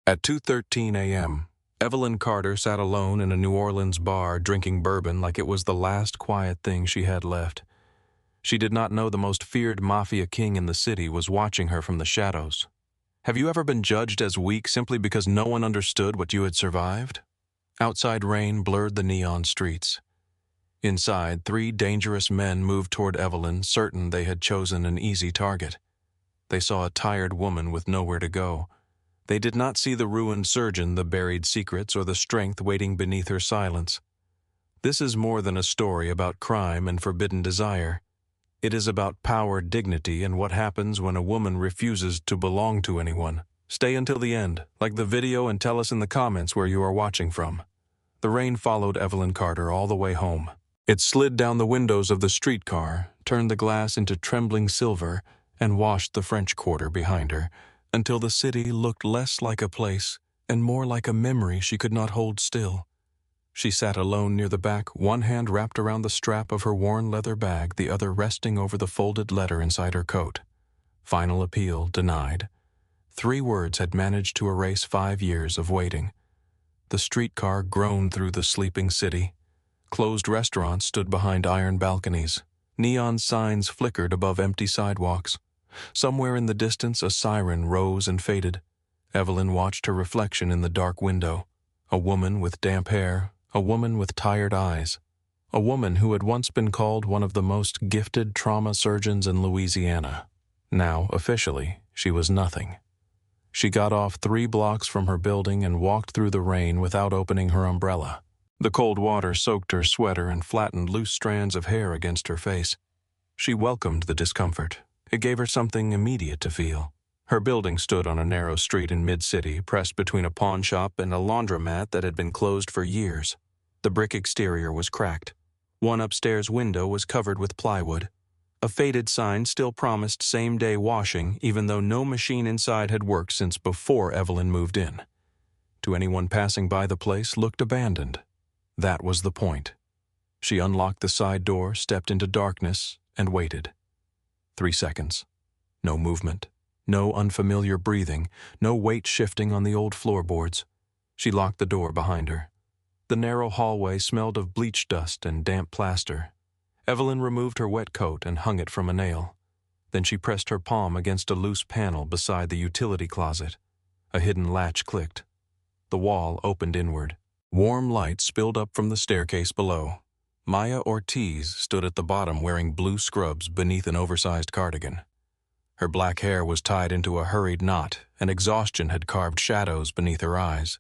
At 2:13 a.m., Evelyn Carter sat alone in a New Orleans bar drinking bourbon like it was the last quiet thing she had left. She did not know the most feared mafia king in the city was watching her from the shadows. Have you ever been judged as weak simply because no one understood what you had survived? Outside rain blurred the neon streets. Inside, three dangerous men moved toward Evelyn, certain they had chosen an easy target. They saw a tired woman with nowhere to go. They did not see the ruined surgeon, the buried secrets, or the strength waiting beneath her silence. This is more than a story about crime and forbidden desire. It is about power, dignity, and what happens when a woman refuses to belong to anyone. Stay until the end, like the video, and tell us in the comments where you are watching from. The rain followed Evelyn Carter all the way home. It slid down the windows of the streetcar, turned the glass into trembling silver, and washed the French Quarter behind her, until the city looked less like a place and more like a memory she could not hold still. She sat alone near the back, one hand wrapped around the strap of her worn leather bag, the other resting over the folded letter inside her coat. Final appeal denied. 3 words had managed to erase 5 years of waiting. The streetcar groaned through the sleeping city. Closed restaurants stood behind iron balconies. Neon signs flickered above empty sidewalks. Somewhere in the distance, a siren rose and faded. Evelyn watched her reflection in the dark window. A woman with damp hair, a woman with tired eyes, a woman who had once been called one of the most gifted trauma surgeons in Louisiana. Now, officially, she was nothing. She got off 3 blocks from her building and walked through the rain without opening her umbrella. The cold water soaked her sweater and flattened loose strands of hair against her face. She welcomed the discomfort. It gave her something immediate to feel. Her building stood on a narrow street in mid-city, pressed between a pawn shop and a laundromat that had been closed for years. The brick exterior was cracked. One upstairs window was covered with plywood. A faded sign still promised same-day washing, even though no machine inside had worked since before Evelyn moved in. To anyone passing by the place, looked abandoned. That was the point. She unlocked the side door, stepped into darkness, and waited. 3 seconds. No movement. No unfamiliar breathing. No weight shifting on the old floorboards. She locked the door behind her. The narrow hallway smelled of bleach dust and damp plaster. Evelyn removed her wet coat and hung it from a nail. Then she pressed her palm against a loose panel beside the utility closet. A hidden latch clicked. The wall opened inward. Warm light spilled up from the staircase below. Maya Ortiz stood at the bottom wearing blue scrubs beneath an oversized cardigan. Her black hair was tied into a hurried knot, and exhaustion had carved shadows beneath her eyes.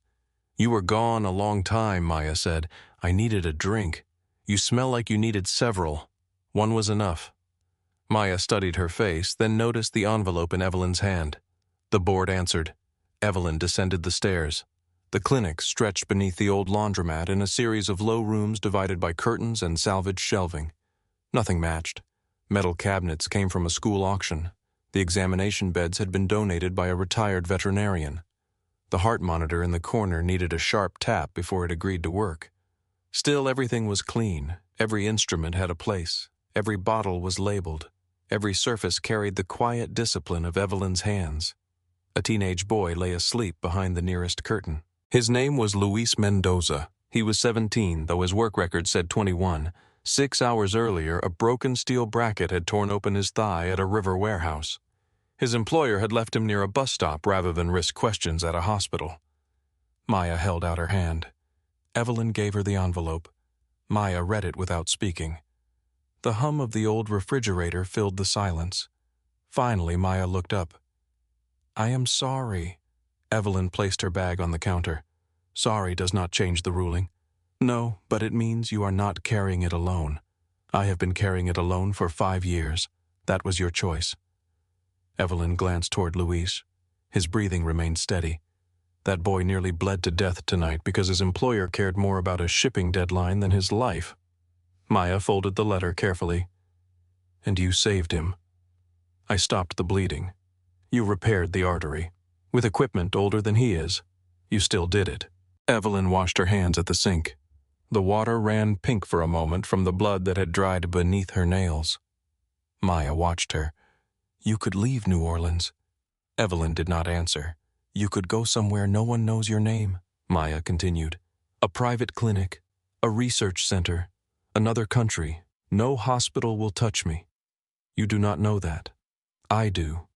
"You were gone a long time," Maya said. "I needed a drink. You smell like you needed several. One was enough." Maya studied her face, then noticed the envelope in Evelyn's hand. The board answered. Evelyn descended the stairs. The clinic stretched beneath the old laundromat in a series of low rooms divided by curtains and salvaged shelving. Nothing matched. Metal cabinets came from a school auction. The examination beds had been donated by a retired veterinarian. The heart monitor in the corner needed a sharp tap before it agreed to work. Still, everything was clean. Every instrument had a place. Every bottle was labeled. Every surface carried the quiet discipline of Evelyn's hands. A teenage boy lay asleep behind the nearest curtain. His name was Luis Mendoza. He was 17, though his work record said 21. 6 hours earlier, a broken steel bracket had torn open his thigh at a river warehouse. His employer had left him near a bus stop rather than risk questions at a hospital. Maya held out her hand. Evelyn gave her the envelope. Maya read it without speaking. The hum of the old refrigerator filled the silence. Finally, Maya looked up. "I am sorry." Evelyn placed her bag on the counter. "Sorry does not change the ruling." "No, but it means you are not carrying it alone. I have been carrying it alone for 5 years. That was your choice." Evelyn glanced toward Luis. His breathing remained steady. That boy nearly bled to death tonight because his employer cared more about a shipping deadline than his life. Maya folded the letter carefully. "And you saved him." "I stopped the bleeding. You repaired the artery. With equipment older than he is. You still did it." Evelyn washed her hands at the sink. The water ran pink for a moment from the blood that had dried beneath her nails. Maya watched her. "You could leave New Orleans." Evelyn did not answer. You could go somewhere no one knows your name, Maya continued. A private clinic, a research center, another country. No hospital will touch me. You do not know that. I do.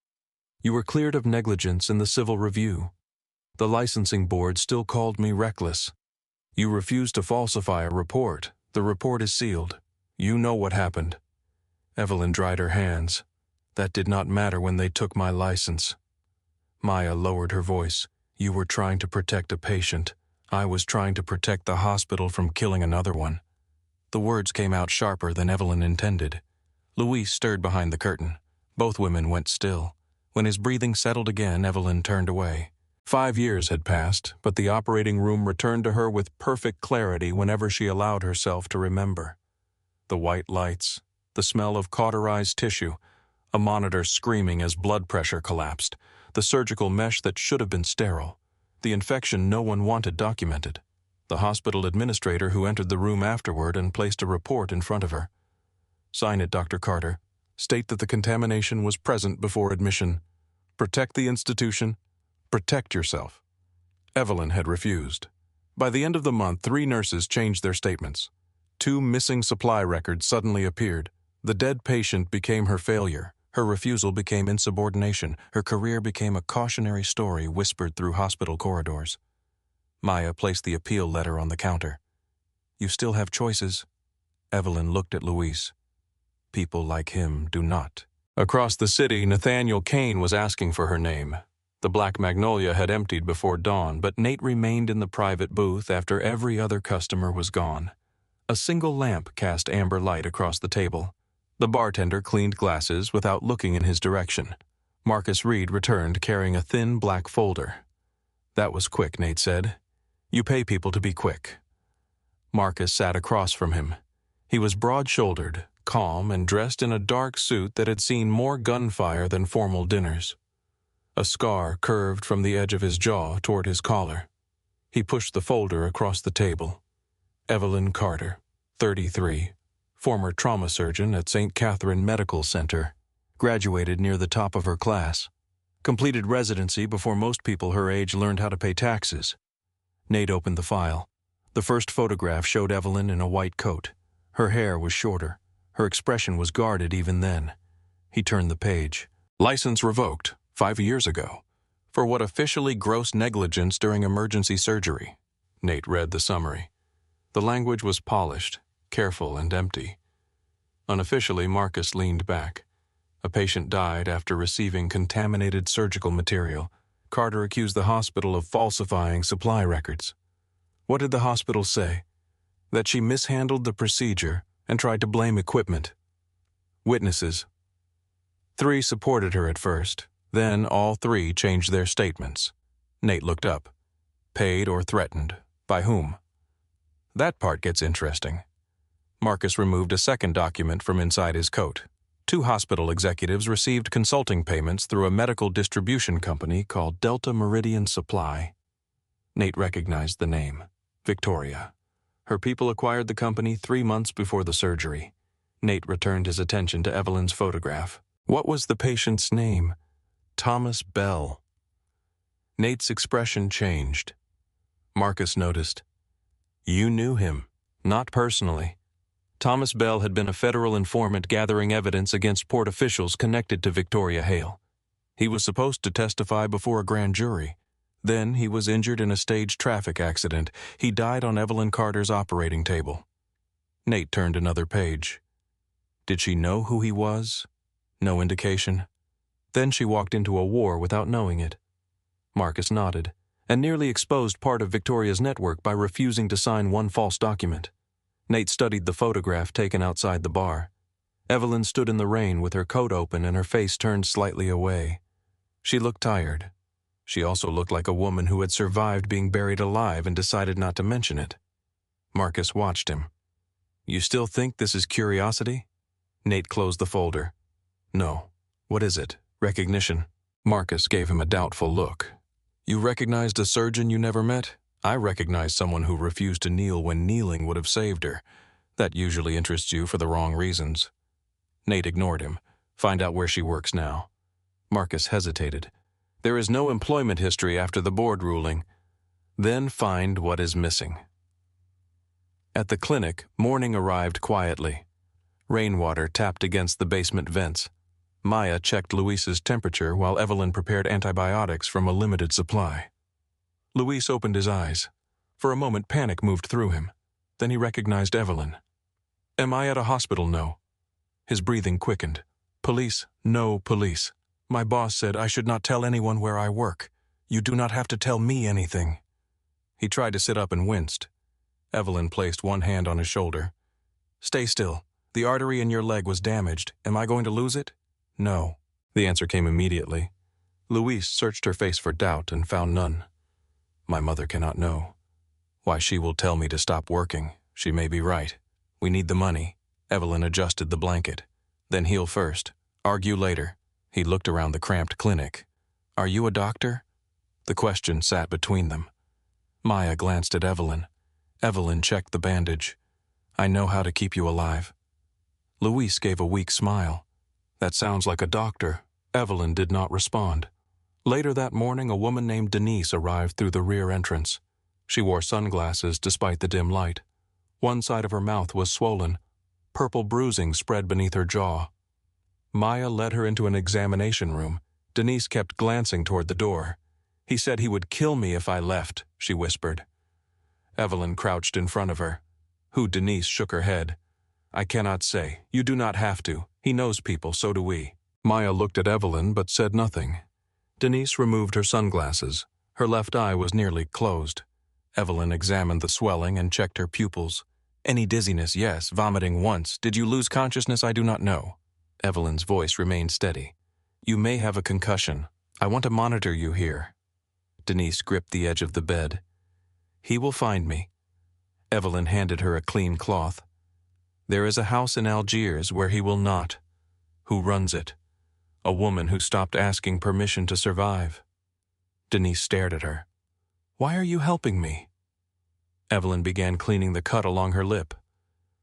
You were cleared of negligence in the civil review. The licensing board still called me reckless. You refused to falsify a report. The report is sealed. You know what happened. Evelyn dried her hands. That did not matter when they took my license. Maya lowered her voice. You were trying to protect a patient. I was trying to protect the hospital from killing another one. The words came out sharper than Evelyn intended. Luis stirred behind the curtain. Both women went still. When his breathing settled again, Evelyn turned away. 5 years had passed, but the operating room returned to her with perfect clarity whenever she allowed herself to remember. The white lights, the smell of cauterized tissue, a monitor screaming as blood pressure collapsed, the surgical mesh that should have been sterile, the infection no one wanted documented, the hospital administrator who entered the room afterward and placed a report in front of her. Sign it, Dr. Carter. State that the contamination was present before admission. Protect the institution. Protect yourself. Evelyn had refused. By the end of the month, 3 nurses changed their statements. 2 missing supply records suddenly appeared. The dead patient became her failure. Her refusal became insubordination. Her career became a cautionary story whispered through hospital corridors. Maya placed the appeal letter on the counter. You still have choices. Evelyn looked at Luis. People like him do not. Across the city, Nathaniel Kane was asking for her name. The Black Magnolia had emptied before dawn, but Nate remained in the private booth after every other customer was gone. A single lamp cast amber light across the table. The bartender cleaned glasses without looking in his direction. Marcus Reed returned carrying a thin black folder. That was quick, Nate said. You pay people to be quick. Marcus sat across from him. He was broad-shouldered, calm, and dressed in a dark suit that had seen more gunfire than formal dinners. A scar curved from the edge of his jaw toward his collar. He pushed the folder across the table. Evelyn Carter, 33, former trauma surgeon at St. Catherine Medical Center, graduated near the top of her class, completed residency before most people her age learned how to pay taxes. Nate opened the file. The first photograph showed Evelyn in a white coat. Her hair was shorter. Her expression was guarded even then. He turned the page. License revoked 5 years ago. For what officially gross negligence during emergency surgery. Nate read the summary. The language was polished, careful, and empty. Unofficially, Marcus leaned back. A patient died after receiving contaminated surgical material. Carter accused the hospital of falsifying supply records. What did the hospital say? That she mishandled the procedure and tried to blame equipment. Witnesses. 3 supported her at first. Then all 3 changed their statements. Nate looked up. Paid or threatened. By whom? That part gets interesting. Marcus removed a second document from inside his coat. 2 hospital executives received consulting payments through a medical distribution company called Delta Meridian Supply. Nate recognized the name. Victoria. Her people acquired the company 3 months before the surgery. Nate returned his attention to Evelyn's photograph. What was the patient's name? Thomas Bell. Nate's expression changed. Marcus noticed. You knew him. Not personally. Thomas Bell had been a federal informant gathering evidence against port officials connected to Victoria Hale. He was supposed to testify before a grand jury. Then he was injured in a staged traffic accident. He died on Evelyn Carter's operating table. Nate turned another page. Did she know who he was? No indication. Then she walked into a war without knowing it. Marcus nodded, and nearly exposed part of Victoria's network by refusing to sign one false document. Nate studied the photograph taken outside the bar. Evelyn stood in the rain with her coat open and her face turned slightly away. She looked tired. She also looked like a woman who had survived being buried alive and decided not to mention it. Marcus watched him. You still think this is curiosity? Nate closed the folder. No. What is it? Recognition? Marcus gave him a doubtful look. You recognized a surgeon you never met? I recognize someone who refused to kneel when kneeling would have saved her. That usually interests you for the wrong reasons. Nate ignored him. Find out where she works now. Marcus hesitated. There is no employment history after the board ruling. Then find what is missing. At the clinic, morning arrived quietly. Rainwater tapped against the basement vents. Maya checked Luis's temperature while Evelyn prepared antibiotics from a limited supply. Luis opened his eyes. For a moment, panic moved through him. Then he recognized Evelyn. "Am I at a hospital? No." His breathing quickened. "Police? No police. My boss said I should not tell anyone where I work. You do not have to tell me anything." He tried to sit up and winced. Evelyn placed one hand on his shoulder. "Stay still. The artery in your leg was damaged. Am I going to lose it?" "No." The answer came immediately. Luis searched her face for doubt and found none. "My mother cannot know. Why, she will tell me to stop working. She may be right. We need the money." Evelyn adjusted the blanket. "Then heal first. Argue later." He looked around the cramped clinic. "Are you a doctor?" The question sat between them. Maya glanced at Evelyn. Evelyn checked the bandage. "I know how to keep you alive." Luis gave a weak smile. "That sounds like a doctor." Evelyn did not respond. Later that morning, a woman named Denise arrived through the rear entrance. She wore sunglasses despite the dim light. One side of her mouth was swollen. Purple bruising spread beneath her jaw. Maya led her into an examination room. Denise kept glancing toward the door. "He said he would kill me if I left," she whispered. Evelyn crouched in front of her. Who? Denise shook her head. "I cannot say. You do not have to. He knows people, so do we." Maya looked at Evelyn but said nothing. Denise removed her sunglasses. Her left eye was nearly closed. Evelyn examined the swelling and checked her pupils. "Any dizziness? Yes. Vomiting once. Did you lose consciousness? I do not know." Evelyn's voice remained steady. "You may have a concussion. I want to monitor you here." Denise gripped the edge of the bed. "He will find me." Evelyn handed her a clean cloth. "There is a house in Algiers where he will not." "Who runs it?" "A woman who stopped asking permission to survive." Denise stared at her. "Why are you helping me?" Evelyn began cleaning the cut along her lip.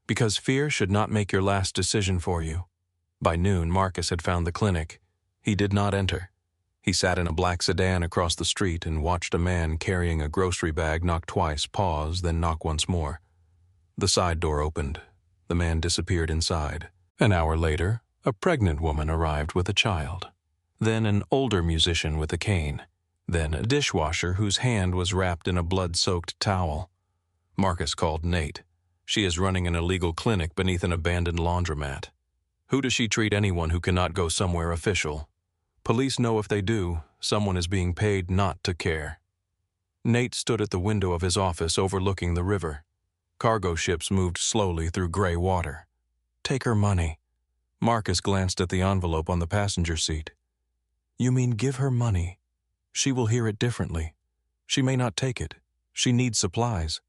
"Because fear should not make your last decision for you." By noon, Marcus had found the clinic. He did not enter. He sat in a black sedan across the street and watched a man carrying a grocery bag knock twice, pause, then knock once more. The side door opened. The man disappeared inside. An hour later, a pregnant woman arrived with a child. Then an older musician with a cane. Then a dishwasher whose hand was wrapped in a blood-soaked towel. Marcus called Nate. "She is running an illegal clinic beneath an abandoned laundromat. Who does she treat anyone who cannot go somewhere official? Police know if they do, someone is being paid not to care." Nate stood at the window of his office overlooking the river. Cargo ships moved slowly through gray water. "Take her money." Marcus glanced at the envelope on the passenger seat. "You mean give her money? She will hear it differently. She may not take it. She needs supplies.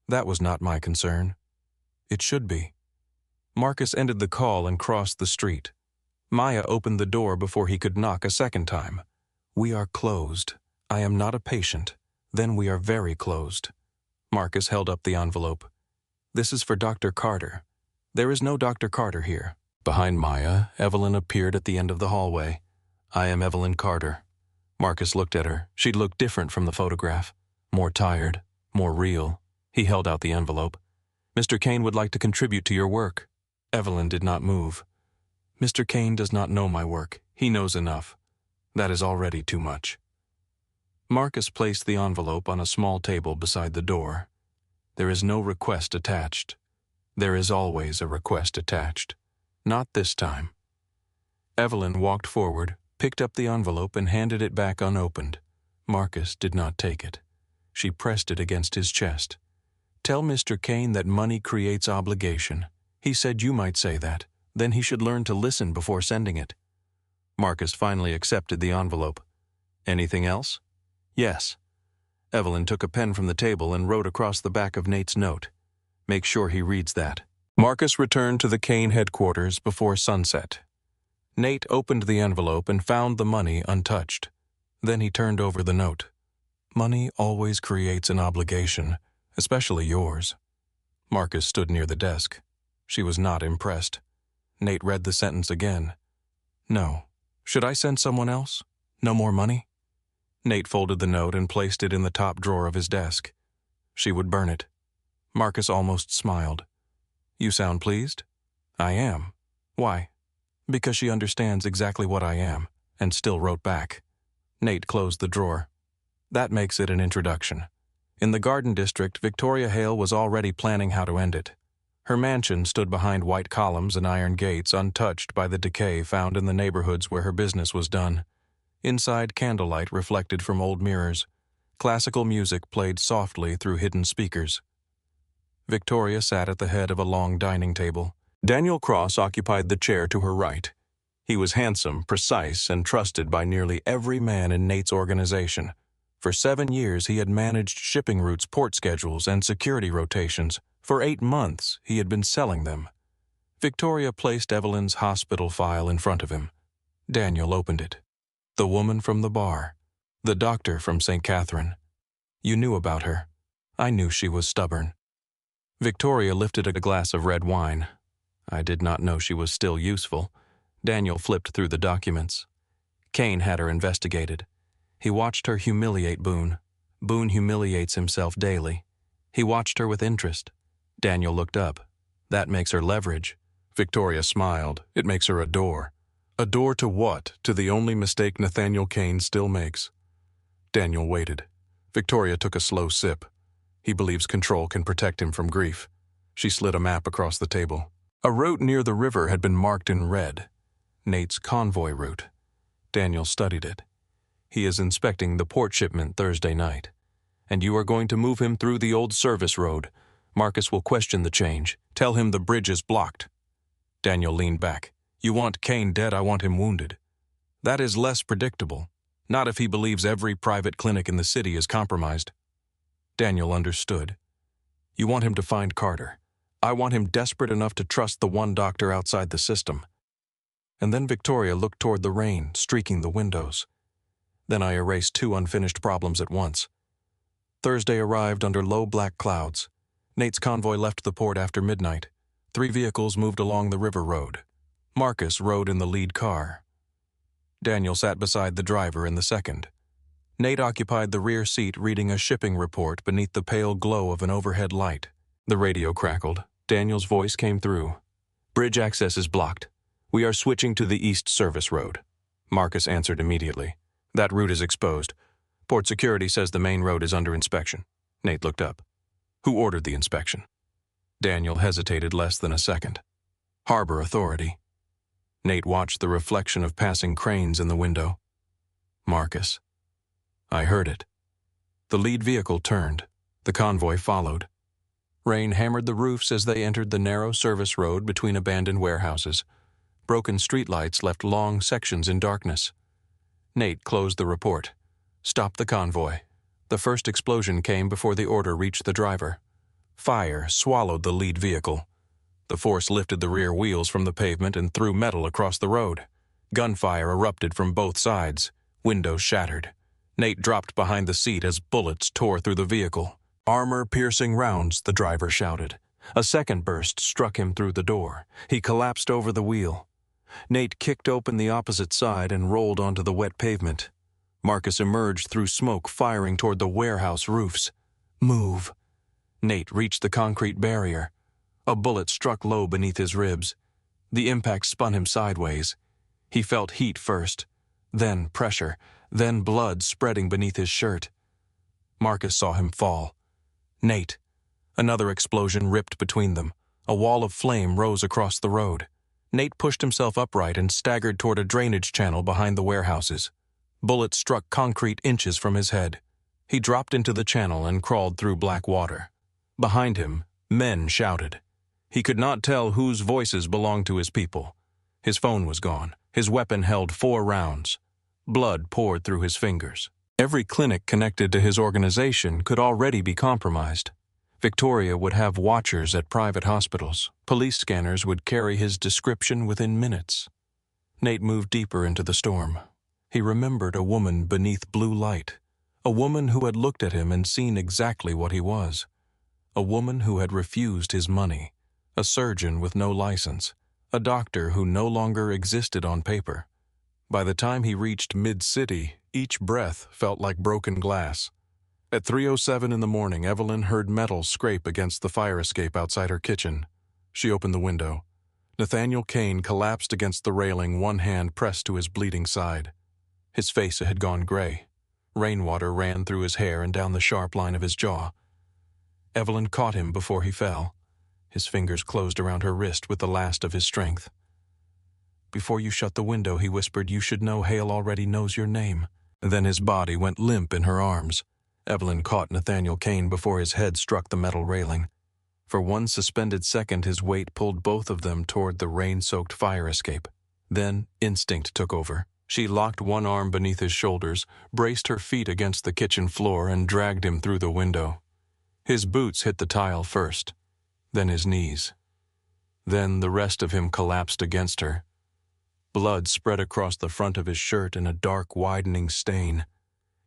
That was not my concern. It should be." Marcus ended the call and crossed the street. Maya opened the door before he could knock a second time. "We are closed. I am not a patient. Then we are very closed." Marcus held up the envelope. "This is for Dr. Carter. There is no Dr. Carter here." Behind Maya, Evelyn appeared at the end of the hallway. "I am Evelyn Carter." Marcus looked at her. She looked different from the photograph. More tired, more real. He held out the envelope. "Mr. Kane would like to contribute to your work." Evelyn did not move. "Mr. Kane does not know my work. He knows enough. That is already too much." Marcus placed the envelope on a small table beside the door. "There is no request attached." "There is always a request attached." "Not this time." Evelyn walked forward, picked up the envelope and handed it back unopened. Marcus did not take it. She pressed it against his chest. "Tell Mr. Kane that money creates obligation. He said you might say that. Then he should learn to listen before sending it." Marcus finally accepted the envelope. "Anything else?" "Yes." Evelyn took a pen from the table and wrote across the back of Nate's note. "Make sure he reads that." Marcus returned to the Kane headquarters before sunset. Nate opened the envelope and found the money untouched. Then he turned over the note. "Money always creates an obligation, especially yours." Marcus stood near the desk. She was not impressed. Nate read the sentence again. "No. Should I send someone else? No more money?" Nate folded the note and placed it in the top drawer of his desk. She would burn it. Marcus almost smiled. You sound pleased? I am. Why? Because she understands exactly what I am, and still wrote back. Nate closed the drawer. That makes it an introduction. In the Garden District, Victoria Hale was already planning how to end it. Her mansion stood behind white columns and iron gates, untouched by the decay found in the neighborhoods where her business was done. Inside, candlelight reflected from old mirrors. Classical music played softly through hidden speakers. Victoria sat at the head of a long dining table. Daniel Cross occupied the chair to her right. He was handsome, precise, and trusted by nearly every man in Nate's organization. For 7 years, he had managed shipping routes, port schedules, and security rotations. For 8 months, he had been selling them. Victoria placed Evelyn's hospital file in front of him. Daniel opened it. The woman from the bar. The doctor from St. Catherine. You knew about her. I knew she was stubborn. Victoria lifted a glass of red wine. I did not know she was still useful. Daniel flipped through the documents. Kane had her investigated. He watched her humiliate Boone. Boone humiliates himself daily. He watched her with interest. Daniel looked up. That makes her leverage. Victoria smiled. It makes her a door. A door to what? To the only mistake Nathaniel Kane still makes. Daniel waited. Victoria took a slow sip. He believes control can protect him from grief. She slid a map across the table. A route near the river had been marked in red. Nate's convoy route. Daniel studied it. He is inspecting the port shipment Thursday night. And you are going to move him through the old service road. Marcus will question the change. Tell him the bridge is blocked. Daniel leaned back. You want Kane dead, I want him wounded. That is less predictable. Not if he believes every private clinic in the city is compromised. Daniel understood. You want him to find Carter. I want him desperate enough to trust the one doctor outside the system. And then Victoria looked toward the rain, streaking the windows. Then I erased 2 unfinished problems at once. Thursday arrived under low black clouds. Nate's convoy left the port after midnight. 3 vehicles moved along the river road. Marcus rode in the lead car. Daniel sat beside the driver in the second. Nate occupied the rear seat reading a shipping report beneath the pale glow of an overhead light. The radio crackled. Daniel's voice came through. Bridge access is blocked. We are switching to the east service road. Marcus answered immediately. That route is exposed. Port security says the main road is under inspection. Nate looked up. Who ordered the inspection? Daniel hesitated less than a second. Harbor Authority. Nate watched the reflection of passing cranes in the window. Marcus. I heard it. The lead vehicle turned. The convoy followed. Rain hammered the roofs as they entered the narrow service road between abandoned warehouses. Broken streetlights left long sections in darkness. Nate closed the report. Stopped the convoy. The first explosion came before the order reached the driver. Fire swallowed the lead vehicle. The force lifted the rear wheels from the pavement and threw metal across the road. Gunfire erupted from both sides. Windows shattered. Nate dropped behind the seat as bullets tore through the vehicle. Armor-piercing rounds, the driver shouted. A second burst struck him through the door. He collapsed over the wheel. Nate kicked open the opposite side and rolled onto the wet pavement. Marcus emerged through smoke, firing toward the warehouse roofs. Move. Nate reached the concrete barrier. A bullet struck low beneath his ribs. The impact spun him sideways. He felt heat first, then pressure, then blood spreading beneath his shirt. Marcus saw him fall. Nate. Another explosion ripped between them. A wall of flame rose across the road. Nate pushed himself upright and staggered toward a drainage channel behind the warehouses. Bullets struck concrete inches from his head. He dropped into the channel and crawled through black water. Behind him, men shouted. He could not tell whose voices belonged to his people. His phone was gone. His weapon held 4 rounds. Blood poured through his fingers. Every clinic connected to his organization could already be compromised. Victoria would have watchers at private hospitals. Police scanners would carry his description within minutes. Nate moved deeper into the storm. He remembered a woman beneath blue light. A woman who had looked at him and seen exactly what he was. A woman who had refused his money. A surgeon with no license. A doctor who no longer existed on paper. By the time he reached mid-city, Each breath felt like broken glass. At 3:07 in the morning, Evelyn heard metal scrape against the fire escape outside her kitchen. She opened the window. Nathaniel Kane collapsed against the railing, one hand pressed to his bleeding side. His face had gone gray. Rainwater ran through his hair and down the sharp line of his jaw. Evelyn caught him before he fell. His fingers closed around her wrist with the last of his strength. "Before you shut the window," he whispered, "you should know Hale already knows your name." Then his body went limp in her arms. Evelyn caught Nathaniel Kane before his head struck the metal railing. For one suspended second, his weight pulled both of them toward the rain-soaked fire escape. Then instinct took over. She locked one arm beneath his shoulders, braced her feet against the kitchen floor, and dragged him through the window. His boots hit the tile first, then his knees. Then the rest of him collapsed against her. Blood spread across the front of his shirt in a dark, widening stain.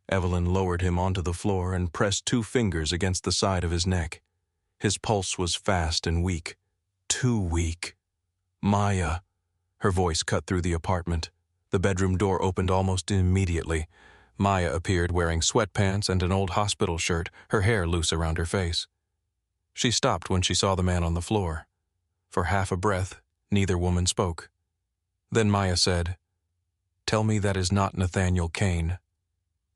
Evelyn lowered him onto the floor and pressed 2 fingers against the side of his neck. His pulse was fast and weak. Too weak. "Maya." Her voice cut through the apartment. The bedroom door opened almost immediately. Maya appeared wearing sweatpants and an old hospital shirt, her hair loose around her face. She stopped when she saw the man on the floor. For half a breath, neither woman spoke. Then Maya said, "Tell me that is not Nathaniel Kane.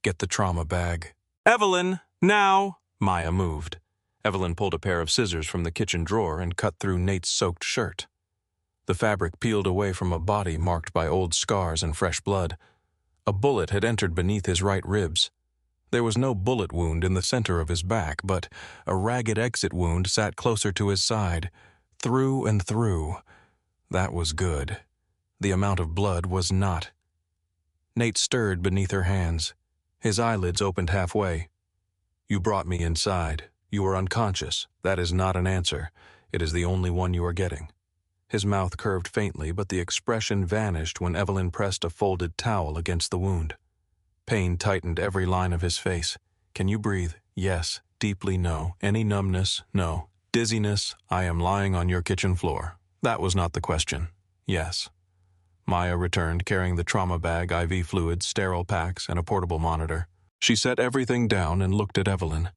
Get the trauma bag." "Evelyn, now!" Maya moved. Evelyn pulled a pair of scissors from the kitchen drawer and cut through Nate's soaked shirt. The fabric peeled away from a body marked by old scars and fresh blood. A bullet had entered beneath his right ribs. There was no bullet wound in the center of his back, but a ragged exit wound sat closer to his side, through and through. That was good. The amount of blood was not. Nate stirred beneath her hands. His eyelids opened halfway. "You brought me inside. You were unconscious. That is not an answer. It is the only one you are getting." His mouth curved faintly, but the expression vanished when Evelyn pressed a folded towel against the wound. Pain tightened every line of his face. "Can you breathe?" "Yes." "Deeply?" "No." "Any numbness?" "No." "Dizziness?" "I am lying on your kitchen floor." That was not the question. "Yes." Maya returned, carrying the trauma bag, IV fluids, sterile packs, and a portable monitor. She set everything down and looked at Evelyn.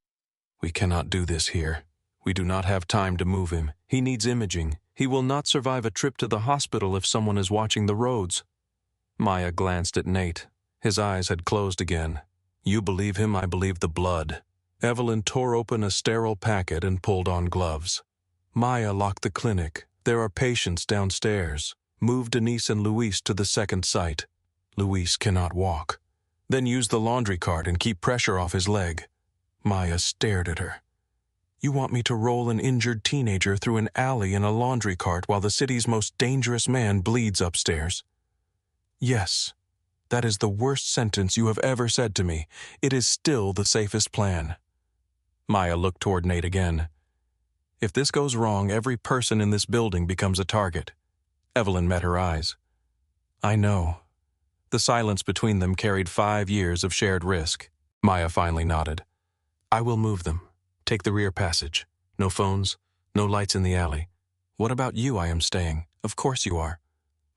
"We cannot do this here. We do not have time to move him. He needs imaging. He will not survive a trip to the hospital if someone is watching the roads." Maya glanced at Nate. His eyes had closed again. "You believe him, I believe the blood." Evelyn tore open a sterile packet and pulled on gloves. "Maya, lock the clinic. There are patients downstairs. Move Denise and Luis to the second site. Luis cannot walk. Then use the laundry cart and keep pressure off his leg." Maya stared at her. "You want me to roll an injured teenager through an alley in a laundry cart while the city's most dangerous man bleeds upstairs?" "Yes. That is the worst sentence you have ever said to me. It is still the safest plan." Maya looked toward Nate again. "If this goes wrong, every person in this building becomes a target." Evelyn met her eyes. "I know." The silence between them carried 5 years of shared risk. Maya finally nodded. "I will move them. Take the rear passage. No phones, no lights in the alley. What about you? I am staying." "Of course you are."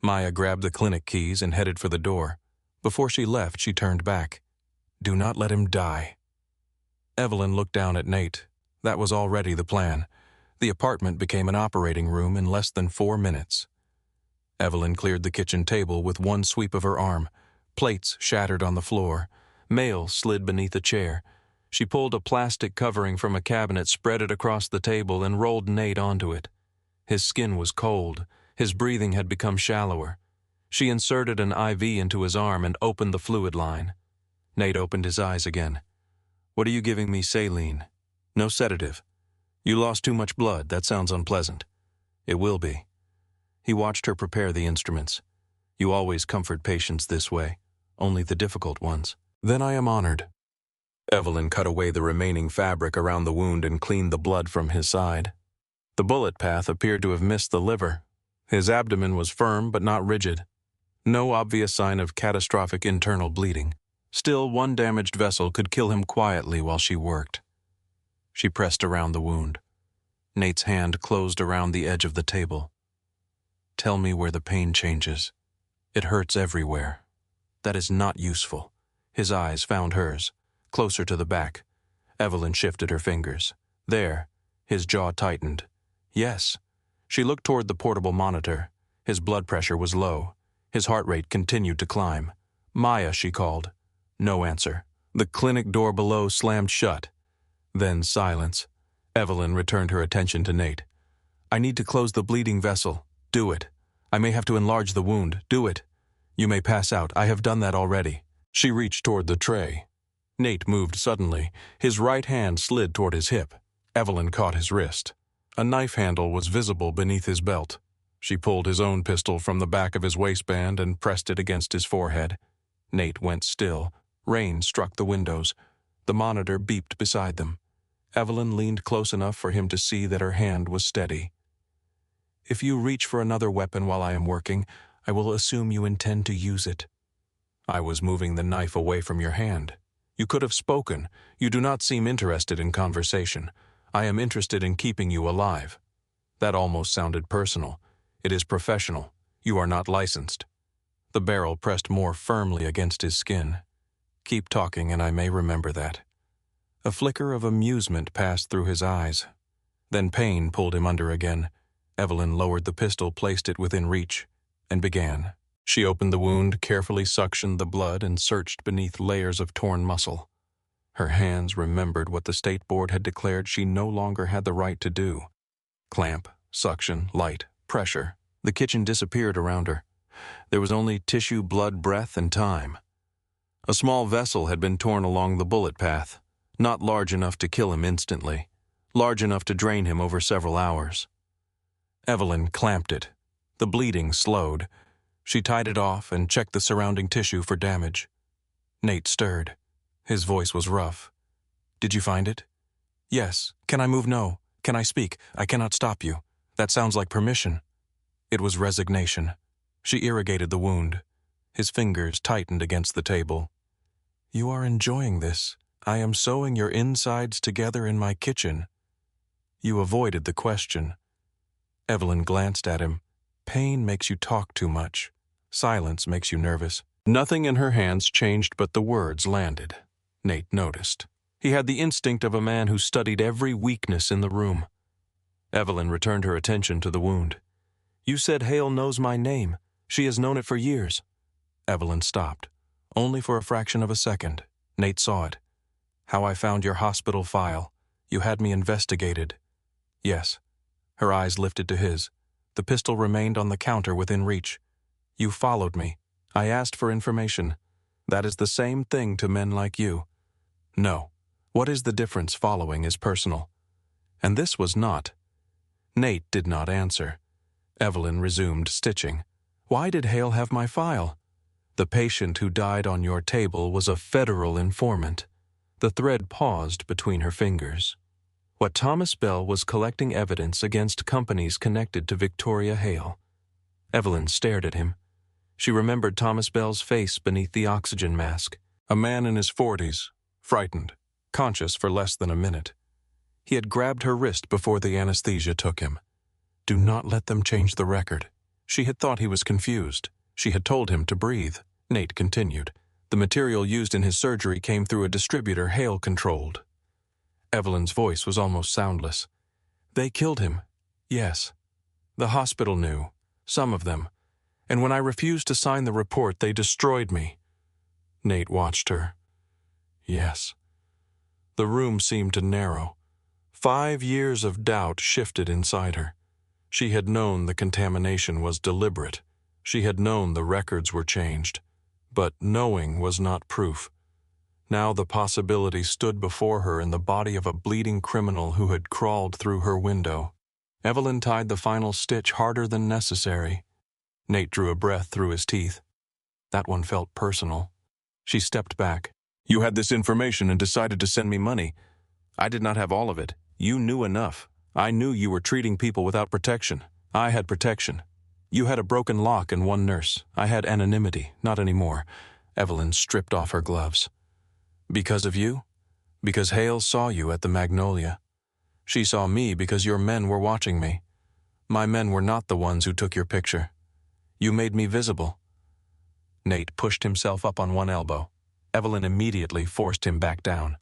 Maya grabbed the clinic keys and headed for the door. Before she left, she turned back. "Do not let him die." Evelyn looked down at Nate. That was already the plan. The apartment became an operating room in less than 4 minutes. Evelyn cleared the kitchen table with one sweep of her arm. Plates shattered on the floor. Mail slid beneath a chair. She pulled a plastic covering from a cabinet, spread it across the table, and rolled Nate onto it. His skin was cold. His breathing had become shallower. She inserted an IV into his arm and opened the fluid line. Nate opened his eyes again. "What are you giving me, saline?" "No sedative." "You lost too much blood. That sounds unpleasant." "It will be." He watched her prepare the instruments. "You always comfort patients this way, only the difficult ones." "Then I am honored." Evelyn cut away the remaining fabric around the wound and cleaned the blood from his side. The bullet path appeared to have missed the liver. His abdomen was firm but not rigid. No obvious sign of catastrophic internal bleeding. Still, one damaged vessel could kill him quietly while she worked. She pressed around the wound. Nate's hand closed around the edge of the table. "Tell me where the pain changes. It hurts everywhere. That is not useful. His eyes found hers, closer to the back. Evelyn shifted her fingers. There. His jaw tightened. Yes. She looked toward the portable monitor. His blood pressure was low. His heart rate continued to climb. Maya, she called. No answer. The clinic door below slammed shut. Then silence. Evelyn returned her attention to Nate. I need to close the bleeding vessel. Do it. I may have to enlarge the wound. Do it. You may pass out. I have done that already. She reached toward the tray. Nate moved suddenly. His right hand slid toward his hip. Evelyn caught his wrist. A knife handle was visible beneath his belt. She pulled his own pistol from the back of his waistband and pressed it against his forehead. Nate went still. Rain struck the windows. The monitor beeped beside them. Evelyn leaned close enough for him to see that her hand was steady. If you reach for another weapon while I am working, I will assume you intend to use it. I was moving the knife away from your hand. You could have spoken. You do not seem interested in conversation. I am interested in keeping you alive. That almost sounded personal. It is professional. You are not licensed. The barrel pressed more firmly against his skin. Keep talking and I may remember that. A flicker of amusement passed through his eyes. Then pain pulled him under again. Evelyn lowered the pistol, placed it within reach, and began. She opened the wound, carefully suctioned the blood, and searched beneath layers of torn muscle. Her hands remembered what the state board had declared she no longer had the right to do. Clamp, suction, light, pressure. The kitchen disappeared around her. There was only tissue, blood, breath, and time. A small vessel had been torn along the bullet path, not large enough to kill him instantly, large enough to drain him over several hours. Evelyn clamped it. The bleeding slowed. She tied it off and checked the surrounding tissue for damage. Nate stirred. His voice was rough. Did you find it? Yes. Can I move? No. Can I speak? I cannot stop you. That sounds like permission. It was resignation. She irrigated the wound. His fingers tightened against the table. You are enjoying this. I am sewing your insides together in my kitchen. You avoided the question. Evelyn glanced at him. Pain makes you talk too much. Silence makes you nervous. Nothing in her hands changed, but the words landed. Nate noticed. He had the instinct of a man who studied every weakness in the room. Evelyn returned her attention to the wound. You said Hale knows my name. She has known it for years. Evelyn stopped. Only for a fraction of a second. Nate saw it. How I found your hospital file. You had me investigated. Yes. Her eyes lifted to his. The pistol remained on the counter within reach. You followed me. I asked for information. That is the same thing to men like you. No. What is the difference? Following is personal. And this was not. Nate did not answer. Evelyn resumed stitching. Why did Hale have my file? The patient who died on your table was a federal informant. The thread paused between her fingers. What Thomas Bell was collecting evidence against companies connected to Victoria Hale. Evelyn stared at him. She remembered Thomas Bell's face beneath the oxygen mask. A man in his 40s, frightened, conscious for less than a minute. He had grabbed her wrist before the anesthesia took him. Do not let them change the record. She had thought he was confused. She had told him to breathe. Nate continued. The material used in his surgery came through a distributor Hale controlled. Evelyn's voice was almost soundless. They killed him. Yes. The hospital knew. Some of them. And when I refused to sign the report, they destroyed me. Nate watched her. Yes. The room seemed to narrow. 5 years of doubt shifted inside her. She had known the contamination was deliberate. She had known the records were changed. But knowing was not proof. Now the possibility stood before her in the body of a bleeding criminal who had crawled through her window. Evelyn tied the final stitch harder than necessary. Nate drew a breath through his teeth. That one felt personal. She stepped back. You had this information and decided to send me money. I did not have all of it. You knew enough. I knew you were treating people without protection. I had protection. You had a broken lock and one nurse. I had anonymity. Not anymore. Evelyn stripped off her gloves. Because of you? Because Hale saw you at the Magnolia. She saw me because your men were watching me. My men were not the ones who took your picture. You made me visible. Nate pushed himself up on one elbow. Evelyn immediately forced him back down.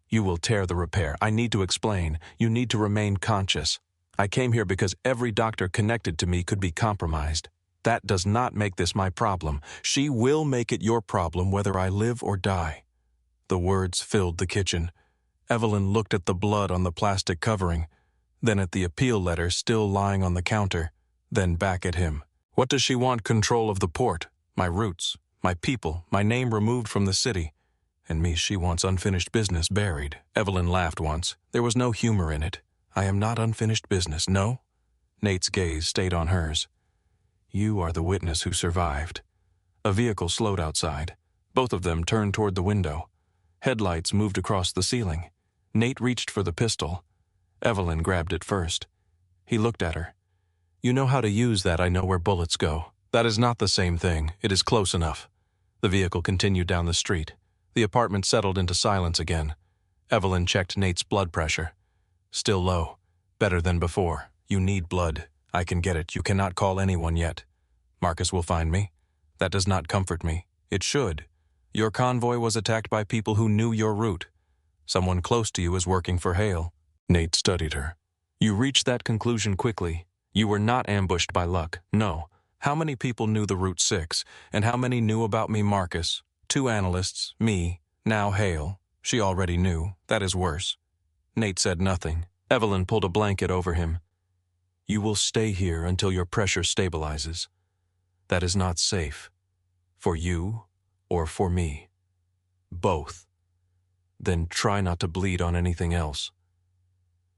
You will tear the repair. I need to explain. You need to remain conscious. I came here because every doctor connected to me could be compromised. That does not make this my problem. She will make it your problem whether I live or die. The words filled the kitchen. Evelyn looked at the blood on the plastic covering, then at the appeal letter still lying on the counter, then back at him. What does she want? Control of the port, my roots, my people, my name removed from the city. And me, she wants unfinished business buried. Evelyn laughed once. There was no humor in it. I am not unfinished business, no? Nate's gaze stayed on hers. You are the witness who survived. A vehicle slowed outside. Both of them turned toward the window. Headlights moved across the ceiling. Nate reached for the pistol. Evelyn grabbed it first. He looked at her. You know how to use that. I know where bullets go. That is not the same thing. It is close enough. The vehicle continued down the street. The apartment settled into silence again. Evelyn checked Nate's blood pressure. Still low. Better than before. You need blood. I can get it. You cannot call anyone yet. Marcus will find me. That does not comfort me. It should. Your convoy was attacked by people who knew your route. Someone close to you is working for Hale. Nate studied her. You reached that conclusion quickly. You were not ambushed by luck. No. How many people knew the Route 6? And how many knew about me, Marcus? 2 analysts, me, now Hale. She already knew. That is worse. Nate said nothing. Evelyn pulled a blanket over him. You will stay here until your pressure stabilizes. That is not safe. For you or for me. Both. Then try not to bleed on anything else.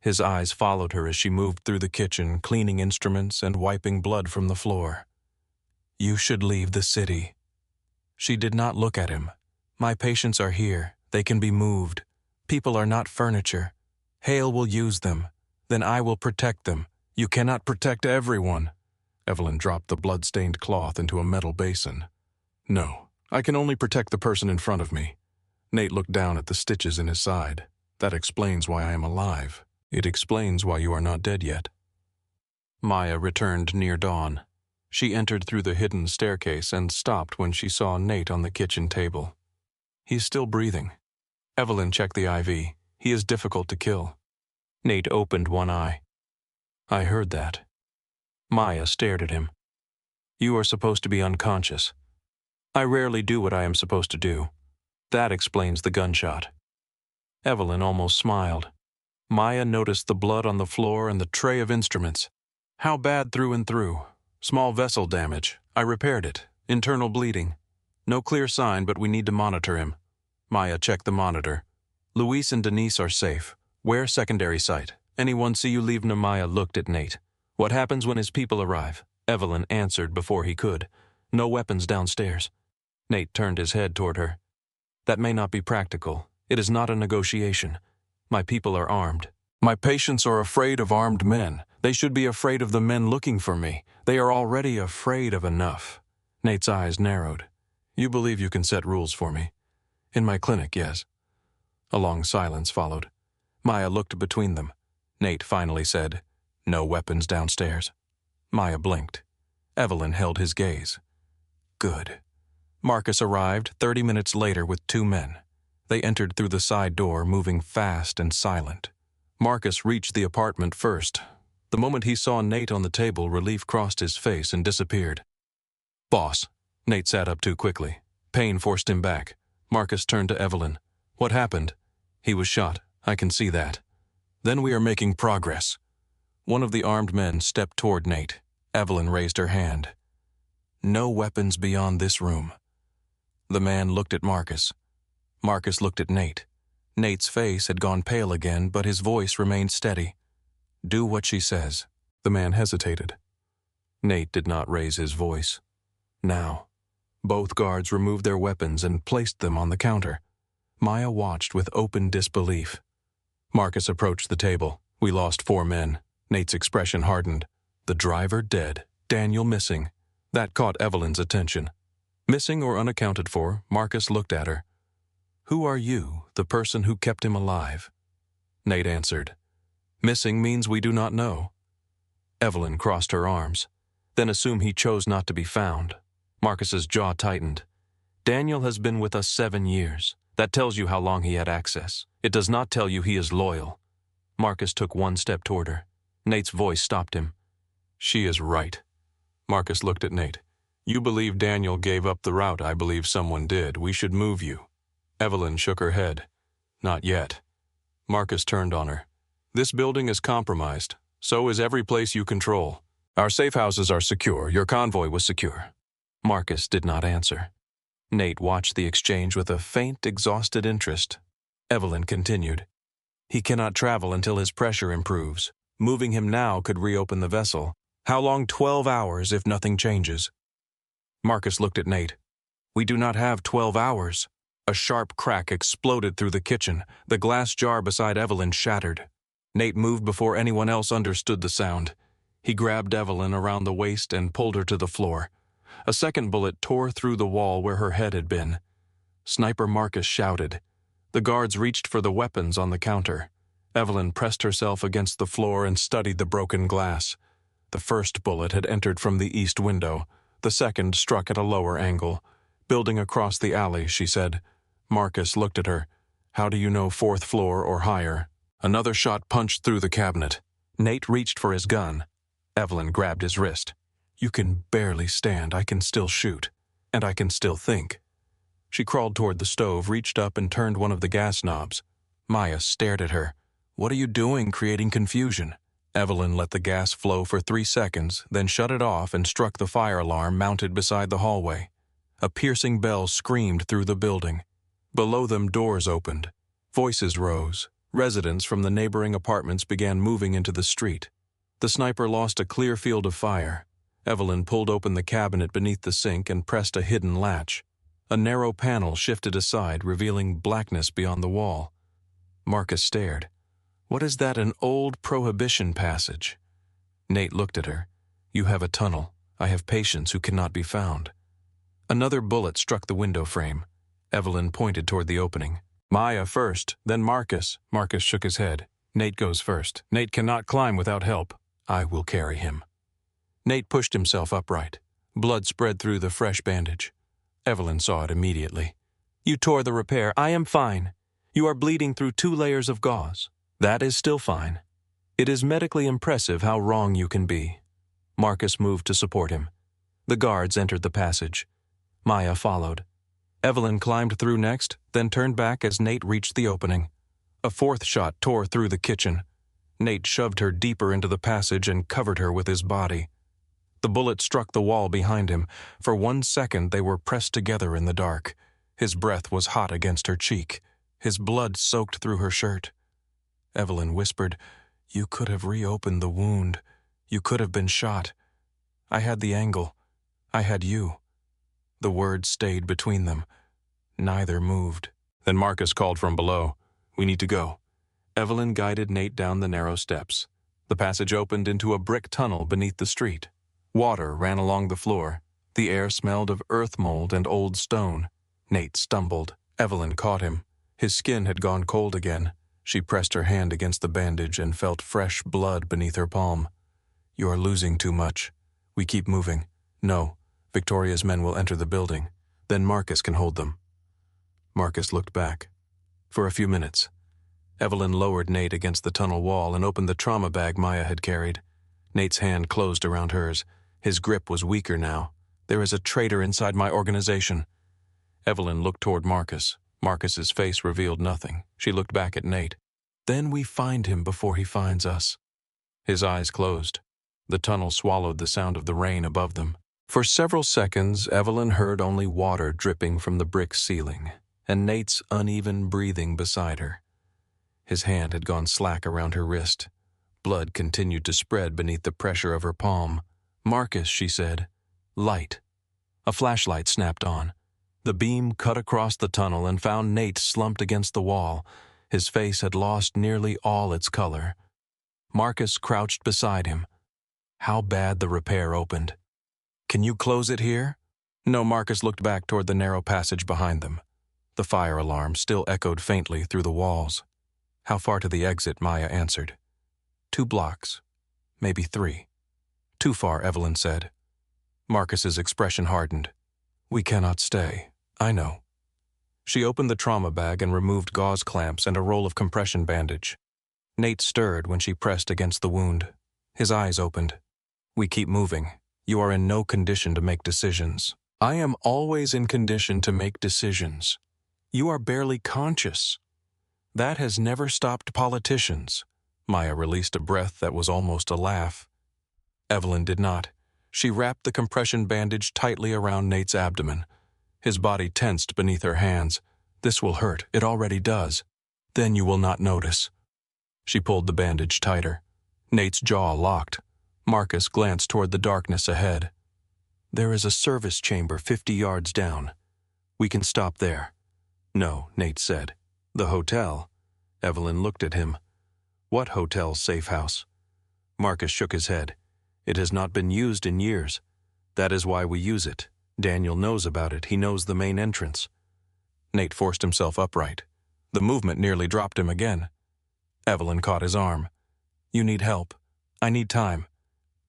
His eyes followed her as she moved through the kitchen, cleaning instruments and wiping blood from the floor. You should leave the city. She did not look at him. My patients are here. They can be moved. People are not furniture. Hale will use them. Then I will protect them. You cannot protect everyone. Evelyn dropped the blood-stained cloth into a metal basin. No, I can only protect the person in front of me. Nate looked down at the stitches in his side. That explains why I am alive. It explains why you are not dead yet. Maya returned near dawn. She entered through the hidden staircase and stopped when she saw Nate on the kitchen table. He is still breathing. Evelyn checked the IV. He is difficult to kill. Nate opened one eye. I heard that. Maya stared at him. You are supposed to be unconscious. I rarely do what I am supposed to do. That explains the gunshot. Evelyn almost smiled. Maya noticed the blood on the floor and the tray of instruments. How bad through and through? Small vessel damage. I repaired it. Internal bleeding. No clear sign, but we need to monitor him. Maya checked the monitor. Luis and Denise are safe. Where secondary site? Anyone see you leave? Maya looked at Nate. What happens when his people arrive? Evelyn answered before he could. No weapons downstairs. Nate turned his head toward her. That may not be practical. It is not a negotiation. My people are armed. My patients are afraid of armed men. They should be afraid of the men looking for me. They are already afraid of enough. Nate's eyes narrowed. You believe you can set rules for me? In my clinic, yes. A long silence followed. Maya looked between them. Nate finally said, No weapons downstairs. Maya blinked. Evelyn held his gaze. Good. Marcus arrived 30 minutes later with 2 men. They entered through the side door, moving fast and silent. Marcus reached the apartment first. The moment he saw Nate on the table, relief crossed his face and disappeared. Boss. Nate sat up too quickly. Pain forced him back. Marcus turned to Evelyn. What happened? He was shot. I can see that. Then we are making progress. One of the armed men stepped toward Nate. Evelyn raised her hand. No weapons beyond this room. The man looked at Marcus. Marcus looked at Nate. Nate's face had gone pale again, but his voice remained steady. Do what she says. The man hesitated. Nate did not raise his voice. Now. Both guards removed their weapons and placed them on the counter. Maya watched with open disbelief. Marcus approached the table. We lost 4 men. Nate's expression hardened. The driver dead. Daniel missing. That caught Evelyn's attention. Missing or unaccounted for, Marcus looked at her. Who are you, the person who kept him alive? Nate answered. Missing means we do not know. Evelyn crossed her arms. Then assume he chose not to be found. Marcus's jaw tightened. Daniel has been with us 7 years. That tells you how long he had access. It does not tell you he is loyal. Marcus took one step toward her. Nate's voice stopped him. She is right. Marcus looked at Nate. You believe Daniel gave up the route. I believe someone did. We should move you. Evelyn shook her head. Not yet. Marcus turned on her. This building is compromised. So is every place you control. Our safe houses are secure. Your convoy was secure. Marcus did not answer. Nate watched the exchange with a faint, exhausted interest. Evelyn continued. He cannot travel until his pressure improves. Moving him now could reopen the vessel. How long? 12 hours if nothing changes. Marcus looked at Nate. We do not have 12 hours. A sharp crack exploded through the kitchen. The glass jar beside Evelyn shattered. Nate moved before anyone else understood the sound. He grabbed Evelyn around the waist and pulled her to the floor. A second bullet tore through the wall where her head had been. Sniper Marcus shouted. The guards reached for the weapons on the counter. Evelyn pressed herself against the floor and studied the broken glass. The first bullet had entered from the east window. The second struck at a lower angle. Building across the alley, she said. Marcus looked at her. How do you know 4th floor or higher? Another shot punched through the cabinet. Nate reached for his gun. Evelyn grabbed his wrist. You can barely stand. I can still shoot. And I can still think. She crawled toward the stove, reached up and turned one of the gas knobs. Maya stared at her. What are you doing, creating confusion? Evelyn let the gas flow for 3 seconds, then shut it off and struck the fire alarm mounted beside the hallway. A piercing bell screamed through the building. Below them, doors opened. Voices rose. Residents from the neighboring apartments began moving into the street. The sniper lost a clear field of fire. Evelyn pulled open the cabinet beneath the sink and pressed a hidden latch. A narrow panel shifted aside, revealing blackness beyond the wall. Marcus stared. What is that, an old prohibition passage? Nate looked at her. You have a tunnel. I have patients who cannot be found. Another bullet struck the window frame. Evelyn pointed toward the opening. Maya first, then Marcus. Marcus shook his head. Nate goes first. Nate cannot climb without help. I will carry him. Nate pushed himself upright. Blood spread through the fresh bandage. Evelyn saw it immediately. You tore the repair. I am fine. You are bleeding through 2 layers of gauze. That is still fine. It is medically impressive how wrong you can be. Marcus moved to support him. The guards entered the passage. Maya followed. Evelyn climbed through next, then turned back as Nate reached the opening. A 4th shot tore through the kitchen. Nate shoved her deeper into the passage and covered her with his body. The bullet struck the wall behind him. For 1 second they were pressed together in the dark. His breath was hot against her cheek. His blood soaked through her shirt. Evelyn whispered, You could have reopened the wound. You could have been shot. I had the angle. I had you. The words stayed between them. Neither moved. Then Marcus called from below. We need to go. Evelyn guided Nate down the narrow steps. The passage opened into a brick tunnel beneath the street. Water ran along the floor. The air smelled of earth mold and old stone. Nate stumbled. Evelyn caught him. His skin had gone cold again. She pressed her hand against the bandage and felt fresh blood beneath her palm. You are losing too much. We keep moving. No, Victoria's men will enter the building. Then Marcus can hold them. Marcus looked back. For a few minutes. Evelyn lowered Nate against the tunnel wall and opened the trauma bag Maya had carried. Nate's hand closed around hers. His grip was weaker now. There is a traitor inside my organization. Evelyn looked toward Marcus. Marcus's face revealed nothing. She looked back at Nate. Then we find him before he finds us. His eyes closed. The tunnel swallowed the sound of the rain above them. For several seconds, Evelyn heard only water dripping from the brick ceiling, and Nate's uneven breathing beside her. His hand had gone slack around her wrist. Blood continued to spread beneath the pressure of her palm. Marcus, she said. Light. A flashlight snapped on. The beam cut across the tunnel and found Nate slumped against the wall. His face had lost nearly all its color. Marcus crouched beside him. How bad the repair opened. Can you close it here? No, Marcus looked back toward the narrow passage behind them. The fire alarm still echoed faintly through the walls. How far to the exit, Maya answered. 2 blocks. Maybe 3. Too far, Evelyn said. Marcus's expression hardened. We cannot stay. I know. She opened the trauma bag and removed gauze clamps and a roll of compression bandage. Nate stirred when she pressed against the wound. His eyes opened. We keep moving. You are in no condition to make decisions. I am always in condition to make decisions. You are barely conscious. That has never stopped politicians. Maya released a breath that was almost a laugh. Evelyn did not. She wrapped the compression bandage tightly around Nate's abdomen. His body tensed beneath her hands. This will hurt. It already does. Then you will not notice. She pulled the bandage tighter. Nate's jaw locked. Marcus glanced toward the darkness ahead. There is a service chamber 50 yards down. We can stop there. No, Nate said. The hotel. Evelyn looked at him. What hotel, safe house? Marcus shook his head. It has not been used in years. That is why we use it. Daniel knows about it. He knows the main entrance. Nate forced himself upright. The movement nearly dropped him again. Evelyn caught his arm. You need help. I need time.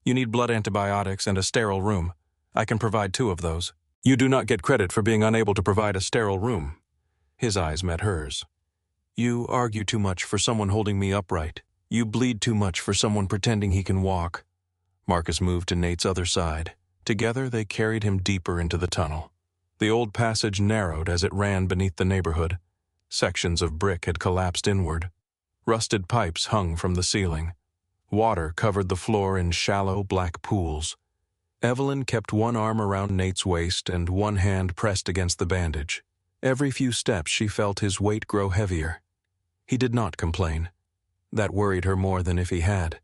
You need blood antibiotics and a sterile room. I can provide 2 of those. You do not get credit for being unable to provide a sterile room. His eyes met hers. You argue too much for someone holding me upright. You bleed too much for someone pretending he can walk. Marcus moved to Nate's other side. Together they carried him deeper into the tunnel. The old passage narrowed as it ran beneath the neighborhood. Sections of brick had collapsed inward. Rusted pipes hung from the ceiling. Water covered the floor in shallow black pools. Evelyn kept one arm around Nate's waist and one hand pressed against the bandage. Every few steps she felt his weight grow heavier. He did not complain. That worried her more than if he had.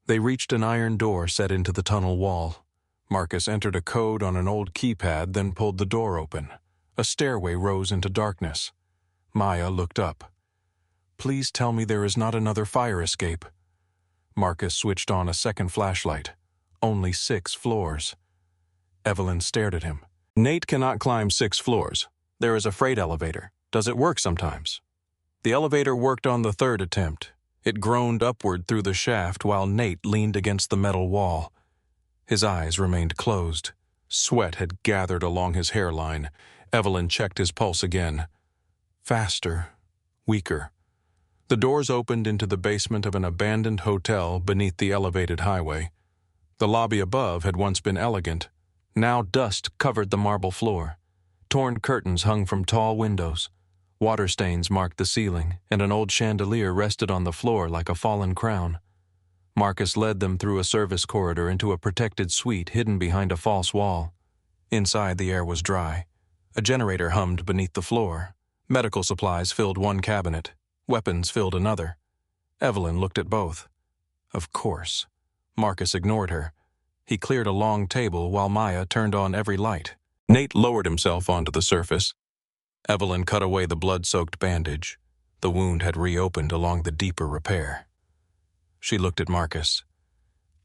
They reached an iron door set into the tunnel wall. Marcus entered a code on an old keypad, then pulled the door open. A stairway rose into darkness. Maya looked up. Please tell me there is not another fire escape. Marcus switched on a second flashlight. Only 6 floors. Evelyn stared at him. Nate cannot climb 6 floors. There is a freight elevator. Does it work sometimes? The elevator worked on the 3rd attempt. It groaned upward through the shaft while Nate leaned against the metal wall. His eyes remained closed. Sweat had gathered along his hairline. Evelyn checked his pulse again. Faster. Weaker. The doors opened into the basement of an abandoned hotel beneath the elevated highway. The lobby above had once been elegant. Now dust covered the marble floor. Torn curtains hung from tall windows. Water stains marked the ceiling, and an old chandelier rested on the floor like a fallen crown. Marcus led them through a service corridor into a protected suite hidden behind a false wall. Inside, the air was dry. A generator hummed beneath the floor. Medical supplies filled one cabinet. Weapons filled another. Evelyn looked at both. Of course. Marcus ignored her. He cleared a long table while Maya turned on every light. Nate lowered himself onto the surface. Evelyn cut away the blood-soaked bandage. The wound had reopened along the deeper repair. She looked at Marcus.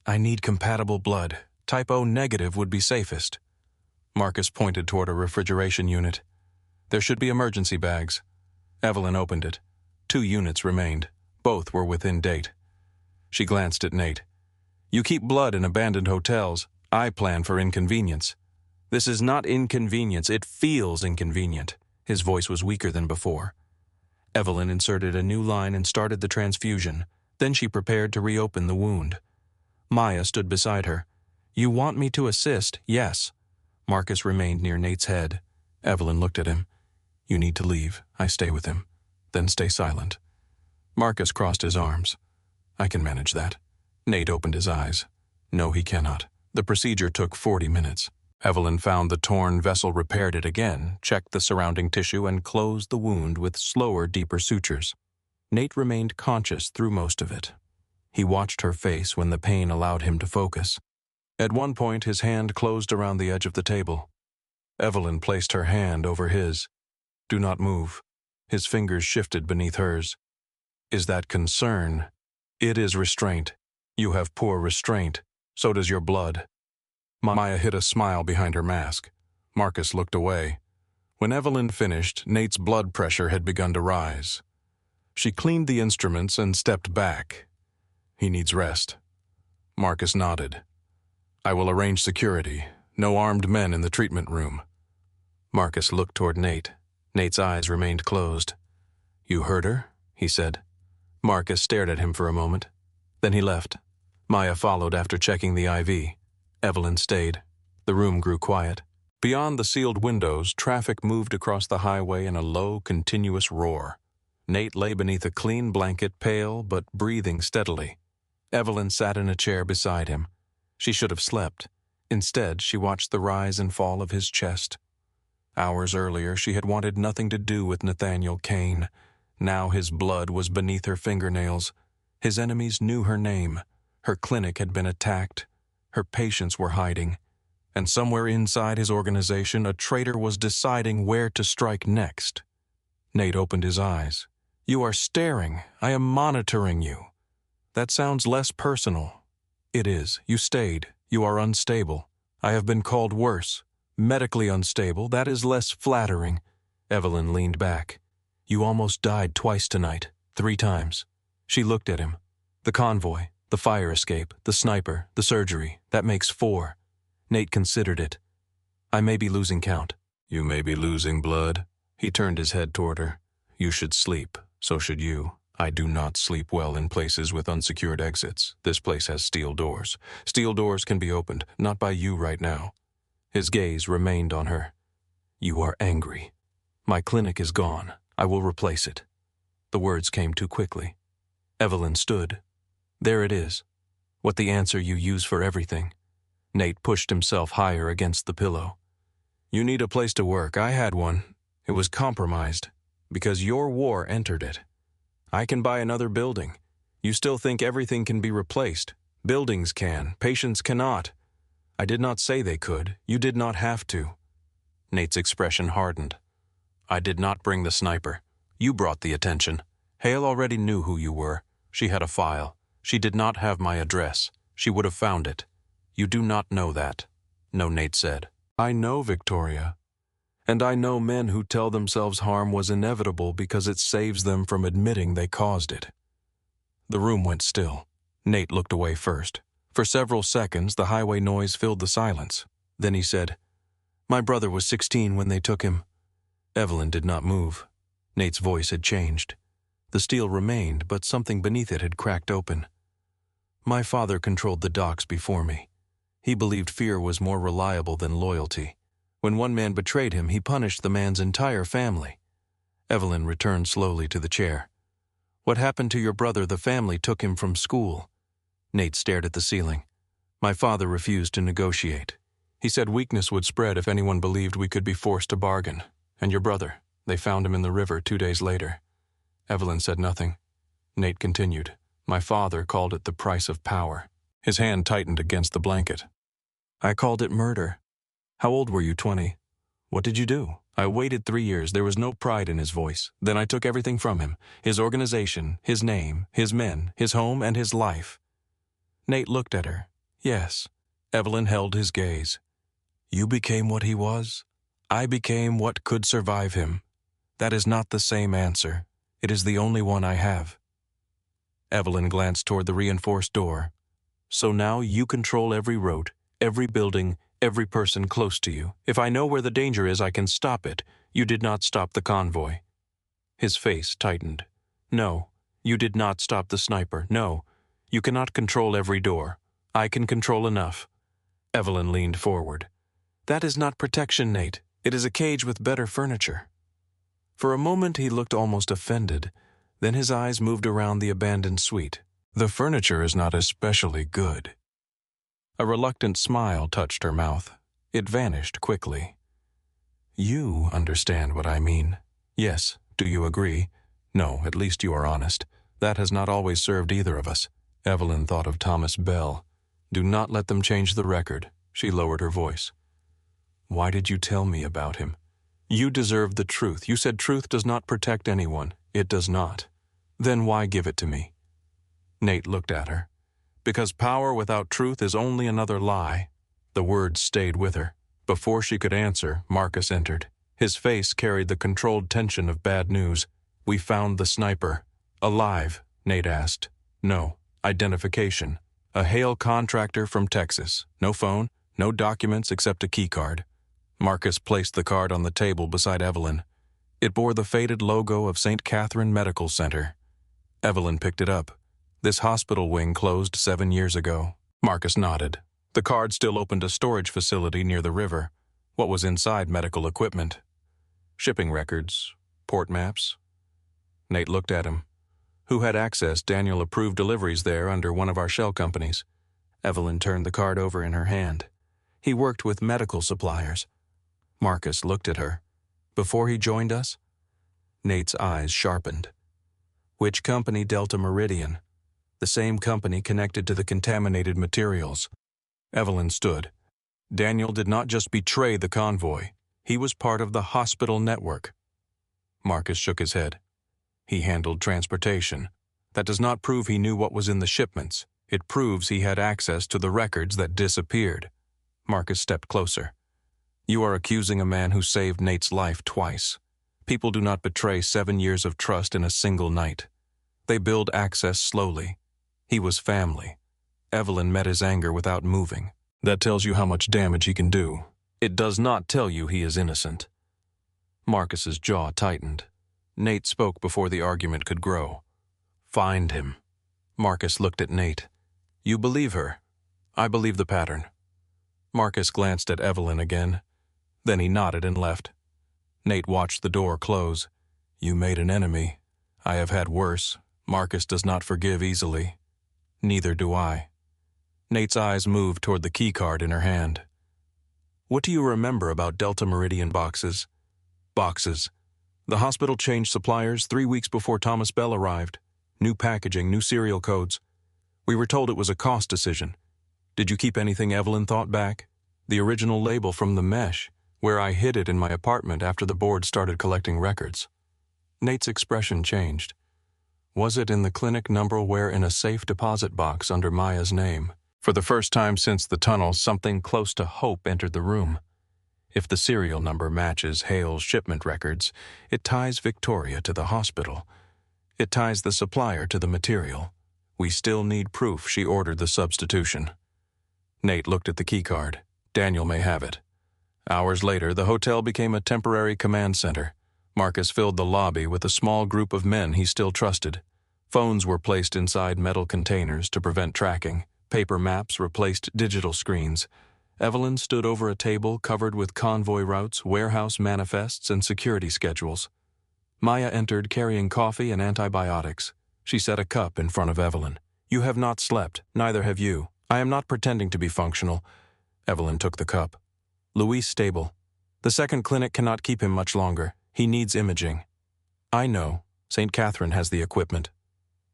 I need compatible blood. Type O negative would be safest. Marcus pointed toward a refrigeration unit. There should be emergency bags. Evelyn opened it. 2 units remained. Both were within date. She glanced at Nate. You keep blood in abandoned hotels. I plan for inconvenience. This is not inconvenience. It feels inconvenient. His voice was weaker than before. Evelyn inserted a new line and started the transfusion. Then she prepared to reopen the wound. Maya stood beside her. You want me to assist? Yes. Marcus remained near Nate's head. Evelyn looked at him. You need to leave. I stay with him. Then stay silent. Marcus crossed his arms. I can manage that. Nate opened his eyes. No, he cannot. The procedure took 40 minutes. Evelyn found the torn vessel, repaired it again, checked the surrounding tissue, and closed the wound with slower, deeper sutures. Nate remained conscious through most of it. He watched her face when the pain allowed him to focus. At one point, his hand closed around the edge of the table. Evelyn placed her hand over his. Do not move. His fingers shifted beneath hers. Is that concern? It is restraint. You have poor restraint. So does your blood. Maya hid a smile behind her mask. Marcus looked away. When Evelyn finished, Nate's blood pressure had begun to rise. She cleaned the instruments and stepped back. He needs rest. Marcus nodded. I will arrange security. No armed men in the treatment room. Marcus looked toward Nate. Nate's eyes remained closed. "You heard her?" he said. Marcus stared at him for a moment. Then he left. Maya followed after checking the IV. Evelyn stayed. The room grew quiet. Beyond the sealed windows, traffic moved across the highway in a low, continuous roar. Nate lay beneath a clean blanket, pale but breathing steadily. Evelyn sat in a chair beside him. She should have slept. Instead, she watched the rise and fall of his chest. Hours earlier, she had wanted nothing to do with Nathaniel Kane. Now his blood was beneath her fingernails. His enemies knew her name. Her clinic had been attacked. Her patients were hiding. And somewhere inside his organization, a traitor was deciding where to strike next. Nate opened his eyes. "You are staring. I am monitoring you." "That sounds less personal." "It is. You stayed. You are unstable. I have been called worse. Medically unstable. That is less flattering." Evelyn leaned back. "You almost died twice tonight. 3 times. She looked at him. "The convoy, the fire escape, the sniper, the surgery. That makes 4. Nate considered it. "I may be losing count." "You may be losing blood." He turned his head toward her. "You should sleep. So should you. I do not sleep well in places with unsecured exits. This place has steel doors. Steel doors can be opened, not by you right now." His gaze remained on her. "You are angry. My clinic is gone. I will replace it." The words came too quickly. Evelyn stood. "There it is. What the answer you use for everything." Nate pushed himself higher against the pillow. "You need a place to work. I had one. It was compromised. Because your war entered it. I can buy another building. You still think everything can be replaced. Buildings can. Patients cannot. I did not say they could. You did not have to." Nate's expression hardened. "I did not bring the sniper. You brought the attention. Hale already knew who you were. She had a file. She did not have my address. She would have found it. You do not know that." "No," Nate said. "I know, Victoria. And I know men who tell themselves harm was inevitable because it saves them from admitting they caused it." The room went still. Nate looked away first. For several seconds, the highway noise filled the silence. Then he said, "My brother was 16 when they took him." Evelyn did not move. Nate's voice had changed. The steel remained, but something beneath it had cracked open. "My father controlled the docks before me. He believed fear was more reliable than loyalty. When one man betrayed him, he punished the man's entire family." Evelyn returned slowly to the chair. "What happened to your brother? The family took him from school." Nate stared at the ceiling. "My father refused to negotiate. He said weakness would spread if anyone believed we could be forced to bargain. And your brother, they found him in the river 2 days later." Evelyn said nothing. Nate continued. "My father called it the price of power." His hand tightened against the blanket. "I called it murder. How old were you? 20. What did you do?" "I waited 3 years." There was no pride in his voice. "Then I took everything from him. His organization, his name, his men, his home, and his life." Nate looked at her. "Yes." Evelyn held his gaze. "You became what he was. I became what could survive him. That is not the same answer. It is the only one I have." Evelyn glanced toward the reinforced door. "So now you control every road, every building, every person close to you. If I know where the danger is, I can stop it. You did not stop the convoy." His face tightened. "No, you did not stop the sniper. No, you cannot control every door. I can control enough." Evelyn leaned forward. "That is not protection, Nate. It is a cage with better furniture." For a moment he looked almost offended. Then his eyes moved around the abandoned suite. "The furniture is not especially good." A reluctant smile touched her mouth. It vanished quickly. "You understand what I mean. Yes, do you agree? No, at least you are honest. That has not always served either of us." Evelyn thought of Thomas Bell. "Do not let them change the record." She lowered her voice. "Why did you tell me about him? You deserve the truth. You said truth does not protect anyone. It does not. Then why give it to me?" Nate looked at her. "Because power without truth is only another lie." The words stayed with her. Before she could answer, Marcus entered. His face carried the controlled tension of bad news. "We found the sniper." "Alive?" Nate asked. "No. Identification. A Hale contractor from Texas. No phone, no documents except a keycard." Marcus placed the card on the table beside Evelyn. It bore the faded logo of St. Catherine Medical Center. Evelyn picked it up. This hospital wing closed 7 years ago. Marcus nodded. The card still opened a storage facility near the river. What was inside medical equipment? Shipping records, port maps. Nate looked at him. Who had access? Daniel approved deliveries there under one of our shell companies. Evelyn turned the card over in her hand. He worked with medical suppliers. Marcus looked at her. Before he joined us? Nate's eyes sharpened. Which company? Delta Meridian. The same company connected to the contaminated materials. Evelyn stood. Daniel did not just betray the convoy. He was part of the hospital network. Marcus shook his head. He handled transportation. That does not prove he knew what was in the shipments. It proves he had access to the records that disappeared. Marcus stepped closer. You are accusing a man who saved Nate's life twice. People do not betray 7 years of trust in a single night. They build access slowly. He was family. Evelyn met his anger without moving. That tells you how much damage he can do. It does not tell you he is innocent. Marcus's jaw tightened. Nate spoke before the argument could grow. Find him. Marcus looked at Nate. You believe her? I believe the pattern. Marcus glanced at Evelyn again. Then he nodded and left. Nate watched the door close. You made an enemy. I have had worse. Marcus does not forgive easily. Neither do I. Nate's eyes moved toward the key card in her hand. What do you remember about Delta Meridian boxes? Boxes. The hospital changed suppliers 3 weeks before Thomas Bell arrived. New packaging, new serial codes. We were told it was a cost decision. Did you keep anything Evelyn thought back? The original label from the mesh, where I hid it in my apartment after the board started collecting records. Nate's expression changed. Was it in the clinic number where in a safe deposit box under Maya's name? For the first time since the tunnel, something close to hope entered the room. If the serial number matches Hale's shipment records, it ties Victoria to the hospital. It ties the supplier to the material. We still need proof she ordered the substitution. Nate looked at the keycard. Daniel may have it. Hours later, the hotel became a temporary command center. Marcus filled the lobby with a small group of men he still trusted. Phones were placed inside metal containers to prevent tracking. Paper maps replaced digital screens. Evelyn stood over a table covered with convoy routes, warehouse manifests, and security schedules. Maya entered carrying coffee and antibiotics. She set a cup in front of Evelyn. You have not slept, neither have you. I am not pretending to be functional. Evelyn took the cup. Luis stable. The second clinic cannot keep him much longer. He needs imaging. I know. St. Catherine has the equipment.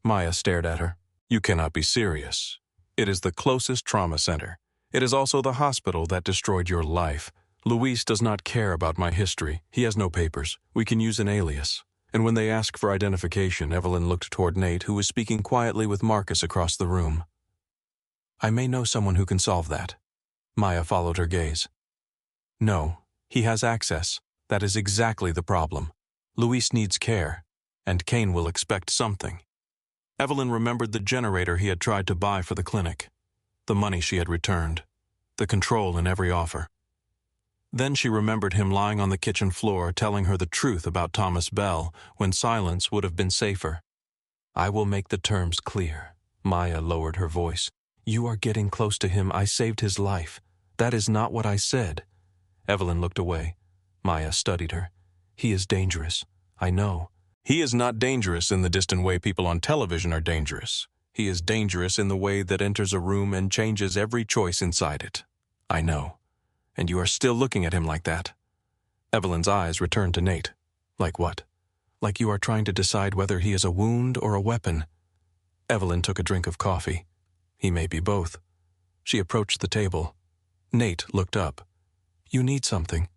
Maya stared at her. You cannot be serious. It is the closest trauma center. It is also the hospital that destroyed your life. Luis does not care about my history. He has no papers. We can use an alias. And when they asked for identification, Evelyn looked toward Nate, who was speaking quietly with Marcus across the room. I may know someone who can solve that. Maya followed her gaze. No, he has access. That is exactly the problem. Luis needs care, and Kane will expect something. Evelyn remembered the generator he had tried to buy for the clinic, the money she had returned, the control in every offer. Then she remembered him lying on the kitchen floor telling her the truth about Thomas Bell when silence would have been safer. I will make the terms clear. Maya lowered her voice. You are getting close to him. I saved his life. That is not what I said. Evelyn looked away. Maya studied her. He is dangerous. I know. He is not dangerous in the distant way people on television are dangerous. He is dangerous in the way that enters a room and changes every choice inside it. I know. And you are still looking at him like that. Evelyn's eyes returned to Nate. Like what? Like you are trying to decide whether he is a wound or a weapon. Evelyn took a drink of coffee. He may be both. She approached the table. Nate looked up. You need something.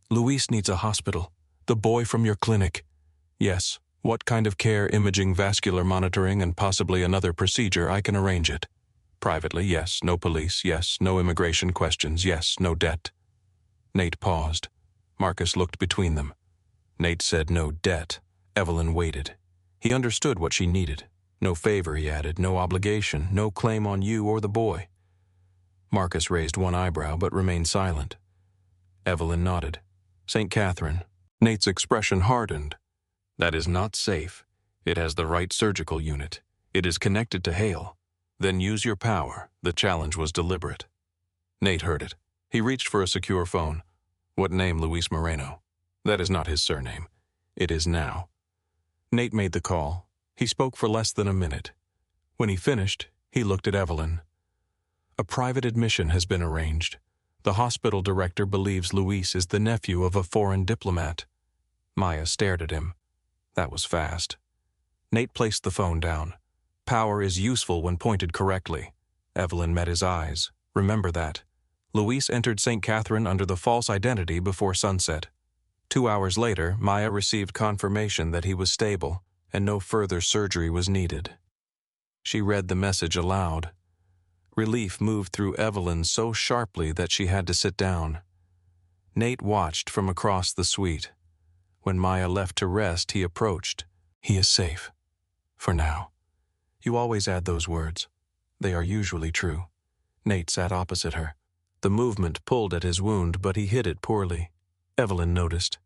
Luis needs a hospital. The boy from your clinic. Yes. What kind of care, imaging, vascular monitoring, and possibly another procedure, I can arrange it. Privately, yes. No police, yes. No immigration questions, yes. No debt. Nate paused. Marcus looked between them. Nate said no debt. Evelyn waited. He understood what she needed. No favor, he added. No obligation. No claim on you or the boy. Marcus raised one eyebrow but remained silent. Evelyn nodded. St. Catherine. Nate's expression hardened. That is not safe. It has the right surgical unit. It is connected to Hale. Then use your power. The challenge was deliberate. Nate heard it. He reached for a secure phone. What name, Luis Moreno? That is not his surname. It is now. Nate made the call. He spoke for less than a minute. When he finished, he looked at Evelyn. A private admission has been arranged. The hospital director believes Luis is the nephew of a foreign diplomat. Maya stared at him. That was fast. Nate placed the phone down. Power is useful when pointed correctly. Evelyn met his eyes. Remember that. Luis entered St. Catherine under the false identity before sunset. 2 hours later, Maya received confirmation that he was stable and no further surgery was needed. She read the message aloud. Relief moved through Evelyn so sharply that she had to sit down. Nate watched from across the suite. When Maya left to rest, he approached. He is safe. For now. You always add those words. They are usually true. Nate sat opposite her. The movement pulled at his wound, but he hid it poorly. Evelyn noticed.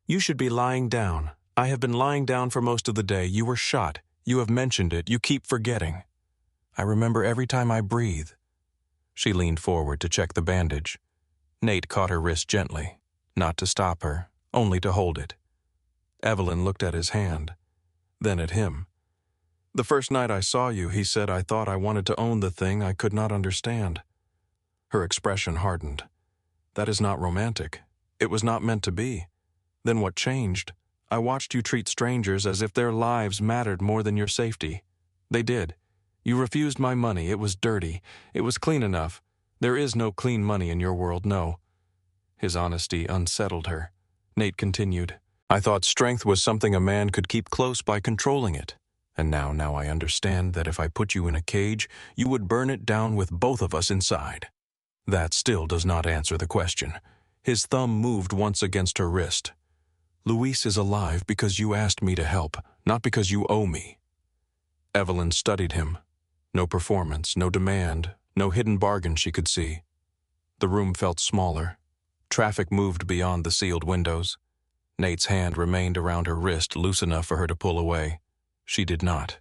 You should be lying down. I have been lying down for most of the day. You were shot. You have mentioned it. You keep forgetting. I remember every time I breathe. She leaned forward to check the bandage. Nate caught her wrist gently, not to stop her, only to hold it. Evelyn looked at his hand, then at him. The first night I saw you, he said, I thought I wanted to own the thing I could not understand. Her expression hardened. That is not romantic. It was not meant to be. Then what changed? I watched you treat strangers as if their lives mattered more than your safety. They did. You refused my money. It was dirty. It was clean enough. There is no clean money in your world, no. His honesty unsettled her. Nate continued. I thought strength was something a man could keep close by controlling it. And now I understand that if I put you in a cage, you would burn it down with both of us inside. That still does not answer the question. His thumb moved once against her wrist. Luis is alive because you asked me to help, not because you owe me. Evelyn studied him. No performance, no demand, no hidden bargain she could see. The room felt smaller. Traffic moved beyond the sealed windows. Nate's hand remained around her wrist, loose enough for her to pull away. She did not.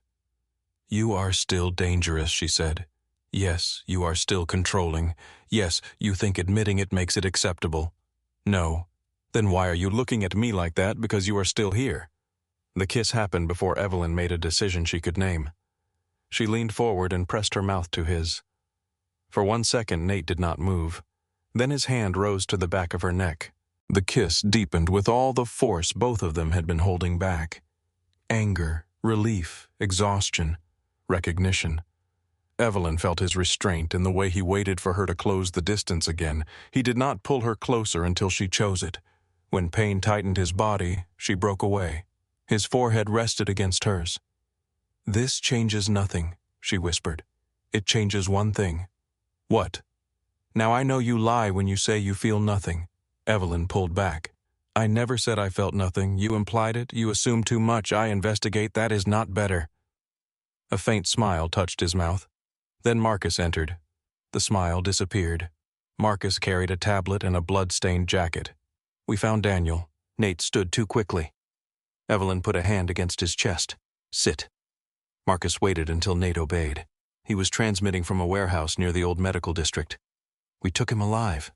You are still dangerous, she said. Yes, you are still controlling. Yes, you think admitting it makes it acceptable. No. Then why are you looking at me like that because you are still here? The kiss happened before Evelyn made a decision she could name. She leaned forward and pressed her mouth to his. For 1 second, Nate did not move. Then his hand rose to the back of her neck. The kiss deepened with all the force both of them had been holding back. Anger, relief, exhaustion, recognition. Evelyn felt his restraint in the way he waited for her to close the distance again. He did not pull her closer until she chose it. When pain tightened his body, she broke away. His forehead rested against hers. This changes nothing, she whispered. It changes one thing. What? Now I know you lie when you say you feel nothing. Evelyn pulled back. I never said I felt nothing. You implied it. You assume too much. I investigate. That is not better. A faint smile touched his mouth. Then Marcus entered. The smile disappeared. Marcus carried a tablet and a blood-stained jacket. We found Daniel. Nate stood too quickly. Evelyn put a hand against his chest. Sit. Marcus waited until Nate obeyed. He was transmitting from a warehouse near the old medical district. We took him alive.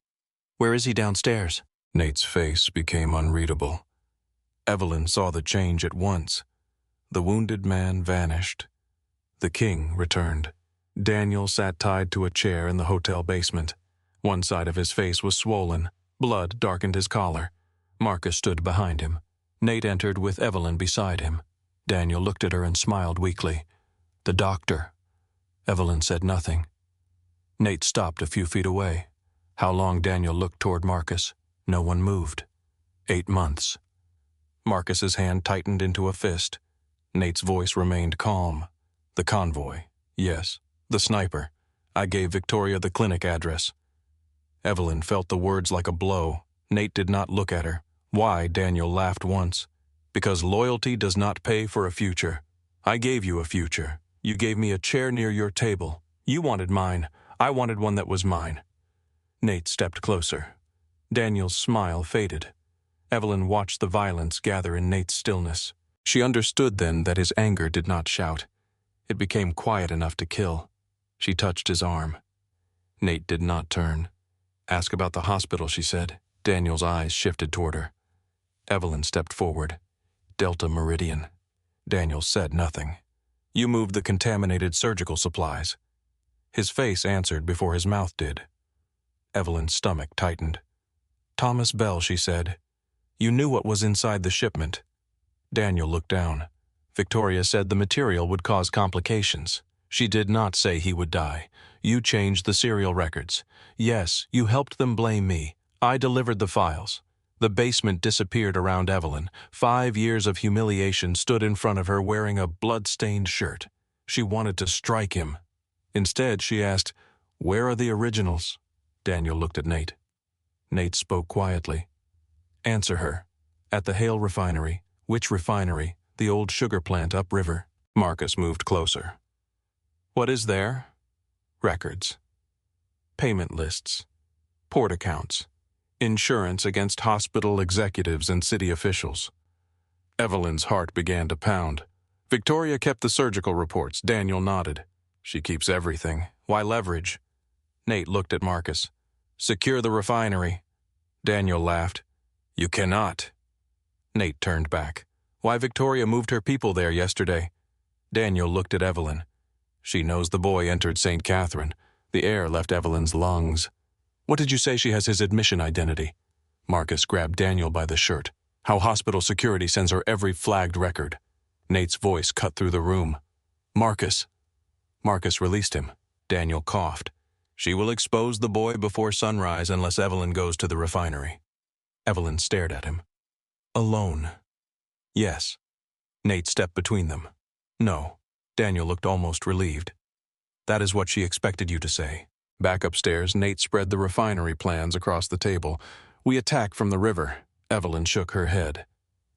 Where is he downstairs? Nate's face became unreadable. Evelyn saw the change at once. The wounded man vanished. The king returned. Daniel sat tied to a chair in the hotel basement. One side of his face was swollen. Blood darkened his collar. Marcus stood behind him. Nate entered with Evelyn beside him. Daniel looked at her and smiled weakly. The doctor. Evelyn said nothing. Nate stopped a few feet away. How long Daniel looked toward Marcus. No one moved. 8 months. Marcus's hand tightened into a fist. Nate's voice remained calm. The convoy. Yes. The sniper. I gave Victoria the clinic address. Evelyn felt the words like a blow. Nate did not look at her. Why? Daniel laughed once. Because loyalty does not pay for a future. I gave you a future. You gave me a chair near your table. You wanted mine. I wanted one that was mine. Nate stepped closer. Daniel's smile faded. Evelyn watched the violence gather in Nate's stillness. She understood then that his anger did not shout. It became quiet enough to kill. She touched his arm. Nate did not turn. "Ask about the hospital," she said. Daniel's eyes shifted toward her. Evelyn stepped forward. "Delta Meridian." Daniel said nothing. "You moved the contaminated surgical supplies." His face answered before his mouth did. Evelyn's stomach tightened. "Thomas Bell," she said. "You knew what was inside the shipment." Daniel looked down. "Victoria said the material would cause complications. She did not say he would die. You changed the serial records. Yes, you helped them blame me. I delivered the files." The basement disappeared around Evelyn. 5 years of humiliation stood in front of her wearing a blood-stained shirt. She wanted to strike him. Instead, she asked, "Where are the originals?" Daniel looked at Nate. Nate spoke quietly. "Answer her. At the Hale refinery." "Which refinery?" "The old sugar plant upriver." Marcus moved closer. "What is there?" "Records. Payment lists. Port accounts. Insurance against hospital executives and city officials." Evelyn's heart began to pound. "Victoria kept the surgical reports." Daniel nodded. "She keeps everything. Why leverage?" Nate looked at Marcus. "Secure the refinery." Daniel laughed. "You cannot." Nate turned back. "Why Victoria moved her people there yesterday." Daniel looked at Evelyn. "She knows the boy entered St. Catherine. The air left Evelyn's lungs." "What did you say she has his admission identity?" Marcus grabbed Daniel by the shirt. "How hospital security sends her every flagged record." Nate's voice cut through the room. "Marcus." Marcus released him. Daniel coughed. "She will expose the boy before sunrise unless Evelyn goes to the refinery." Evelyn stared at him. "Alone?" "Yes." Nate stepped between them. "No." Daniel looked almost relieved. "That is what she expected you to say." Back upstairs, Nate spread the refinery plans across the table. "We attack from the river." Evelyn shook her head.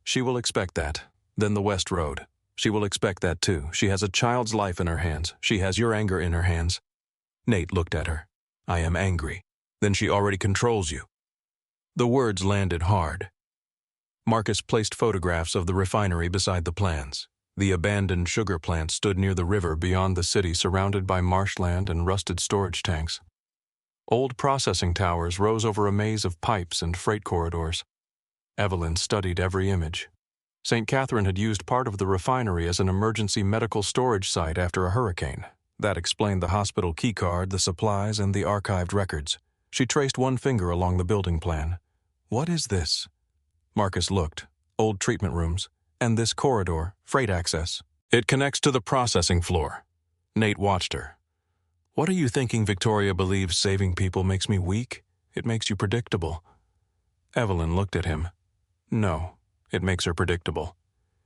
"She will expect that. Then the West Road. She will expect that too. She has a child's life in her hands. She has your anger in her hands." Nate looked at her. "I am angry." "Then she already controls you." The words landed hard. Marcus placed photographs of the refinery beside the plans. The abandoned sugar plant stood near the river beyond the city, surrounded by marshland and rusted storage tanks. Old processing towers rose over a maze of pipes and freight corridors. Evelyn studied every image. St. Catherine had used part of the refinery as an emergency medical storage site after a hurricane. That explained the hospital keycard, the supplies, and the archived records. She traced one finger along the building plan. "What is this?" Marcus looked. "Old treatment rooms. And this corridor, freight access. It connects to the processing floor." Nate watched her. "What are you thinking Victoria believes saving people makes me weak? It makes you predictable." Evelyn looked at him. "No, it makes her predictable."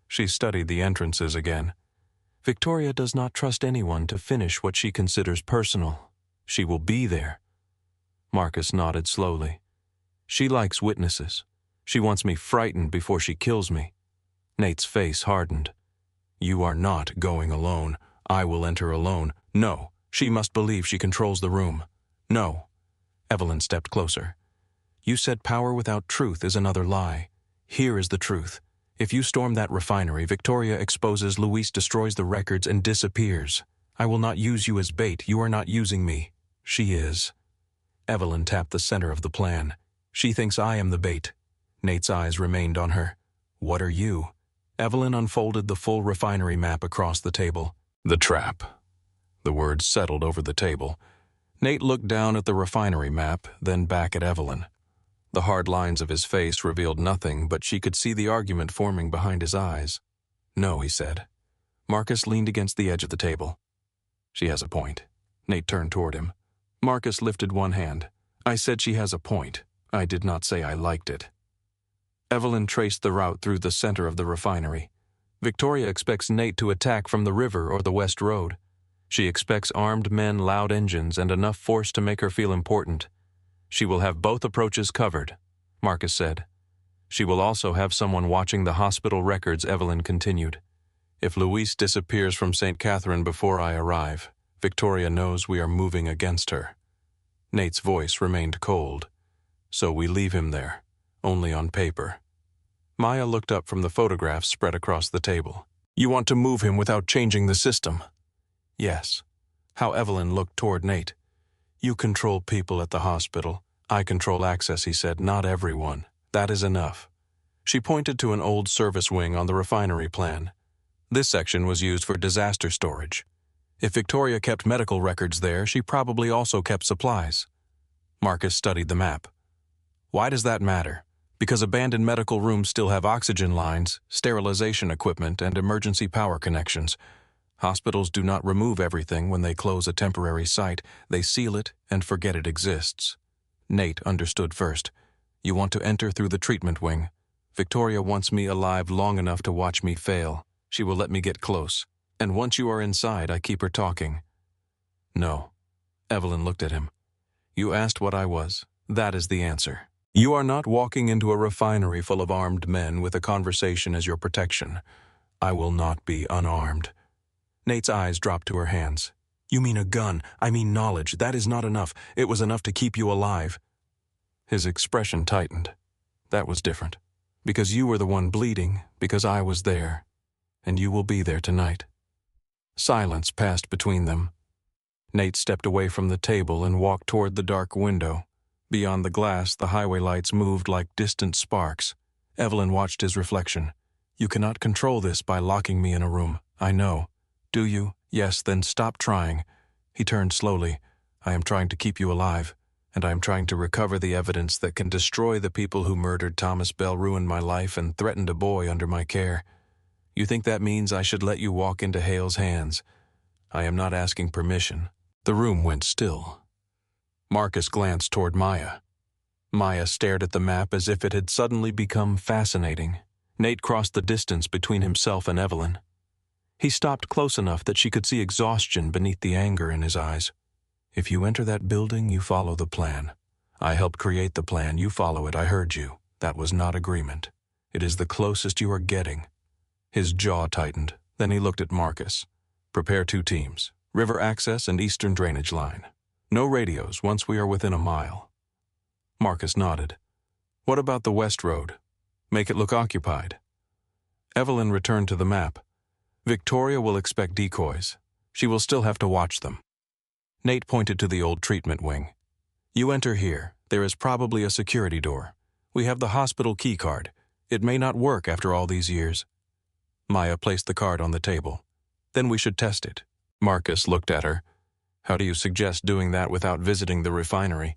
She studied the entrances again. "Victoria does not trust anyone to finish what she considers personal. She will be there." Marcus nodded slowly. "She likes witnesses. She wants me frightened before she kills me." Nate's face hardened. "You are not going alone. I will enter alone." "No, she must believe she controls the room." "No." Evelyn stepped closer. "You said power without truth is another lie. Here is the truth. If you storm that refinery, Victoria exposes, Luis destroys the records and disappears. I will not use you as bait. You are not using me. She is." Evelyn tapped the center of the plan. "She thinks I am the bait." Nate's eyes remained on her. "What are you?" Evelyn unfolded the full refinery map across the table. "The trap." The words settled over the table. Nate looked down at the refinery map, then back at Evelyn. The hard lines of his face revealed nothing, but she could see the argument forming behind his eyes. "No," he said. Marcus leaned against the edge of the table. "She has a point." Nate turned toward him. Marcus lifted one hand. "I said she has a point. I did not say I liked it." Evelyn traced the route through the center of the refinery. Victoria expects Nate to attack from the river or the West Road. She expects armed men, loud engines, and enough force to make her feel important. She will have both approaches covered, Marcus said. She will also have someone watching the hospital records, Evelyn continued. If Luis disappears from St. Catherine before I arrive, Victoria knows we are moving against her. Nate's voice remained cold. So we leave him there, only on paper. Maya looked up from the photographs spread across the table. You want to move him without changing the system? Yes. How Evelyn looked toward Nate. You control people at the hospital. I control access, he said. Not everyone. That is enough. She pointed to an old service wing on the refinery plan. This section was used for disaster storage. If Victoria kept medical records there, she probably also kept supplies. Marcus studied the map. Why does that matter? Because abandoned medical rooms still have oxygen lines, sterilization equipment, and emergency power connections. Hospitals do not remove everything when they close a temporary site. They seal it and forget it exists. Nate understood first. You want to enter through the treatment wing. Victoria wants me alive long enough to watch me fail. She will let me get close. And once you are inside, I keep her talking. No. Evelyn looked at him. You asked what I was. That is the answer. You are not walking into a refinery full of armed men with a conversation as your protection. I will not be unarmed. Nate's eyes dropped to her hands. You mean a gun. I mean knowledge. That is not enough. It was enough to keep you alive. His expression tightened. That was different. Because you were the one bleeding, because I was there. And you will be there tonight. Silence passed between them. Nate stepped away from the table and walked toward the dark window. Beyond the glass, the highway lights moved like distant sparks. Evelyn watched his reflection. You cannot control this by locking me in a room. I know. Do you? Yes, then stop trying. He turned slowly. I am trying to keep you alive, and I am trying to recover the evidence that can destroy the people who murdered Thomas Bell, ruined my life, and threatened a boy under my care. You think that means I should let you walk into Hale's hands? I am not asking permission. The room went still. Marcus glanced toward Maya. Maya stared at the map as if it had suddenly become fascinating. Nate crossed the distance between himself and Evelyn. He stopped close enough that she could see exhaustion beneath the anger in his eyes. If you enter that building, you follow the plan. I helped create the plan. You follow it. I heard you. That was not agreement. It is the closest you are getting. His jaw tightened. Then he looked at Marcus. Prepare 2 teams. River access and eastern drainage line. No radios once we are within a mile. Marcus nodded. What about the west road? Make it look occupied. Evelyn returned to the map. Victoria will expect decoys. She will still have to watch them. Nate pointed to the old treatment wing. You enter here. There is probably a security door. We have the hospital key card. It may not work after all these years. Maya placed the card on the table. Then we should test it. Marcus looked at her. How do you suggest doing that without visiting the refinery?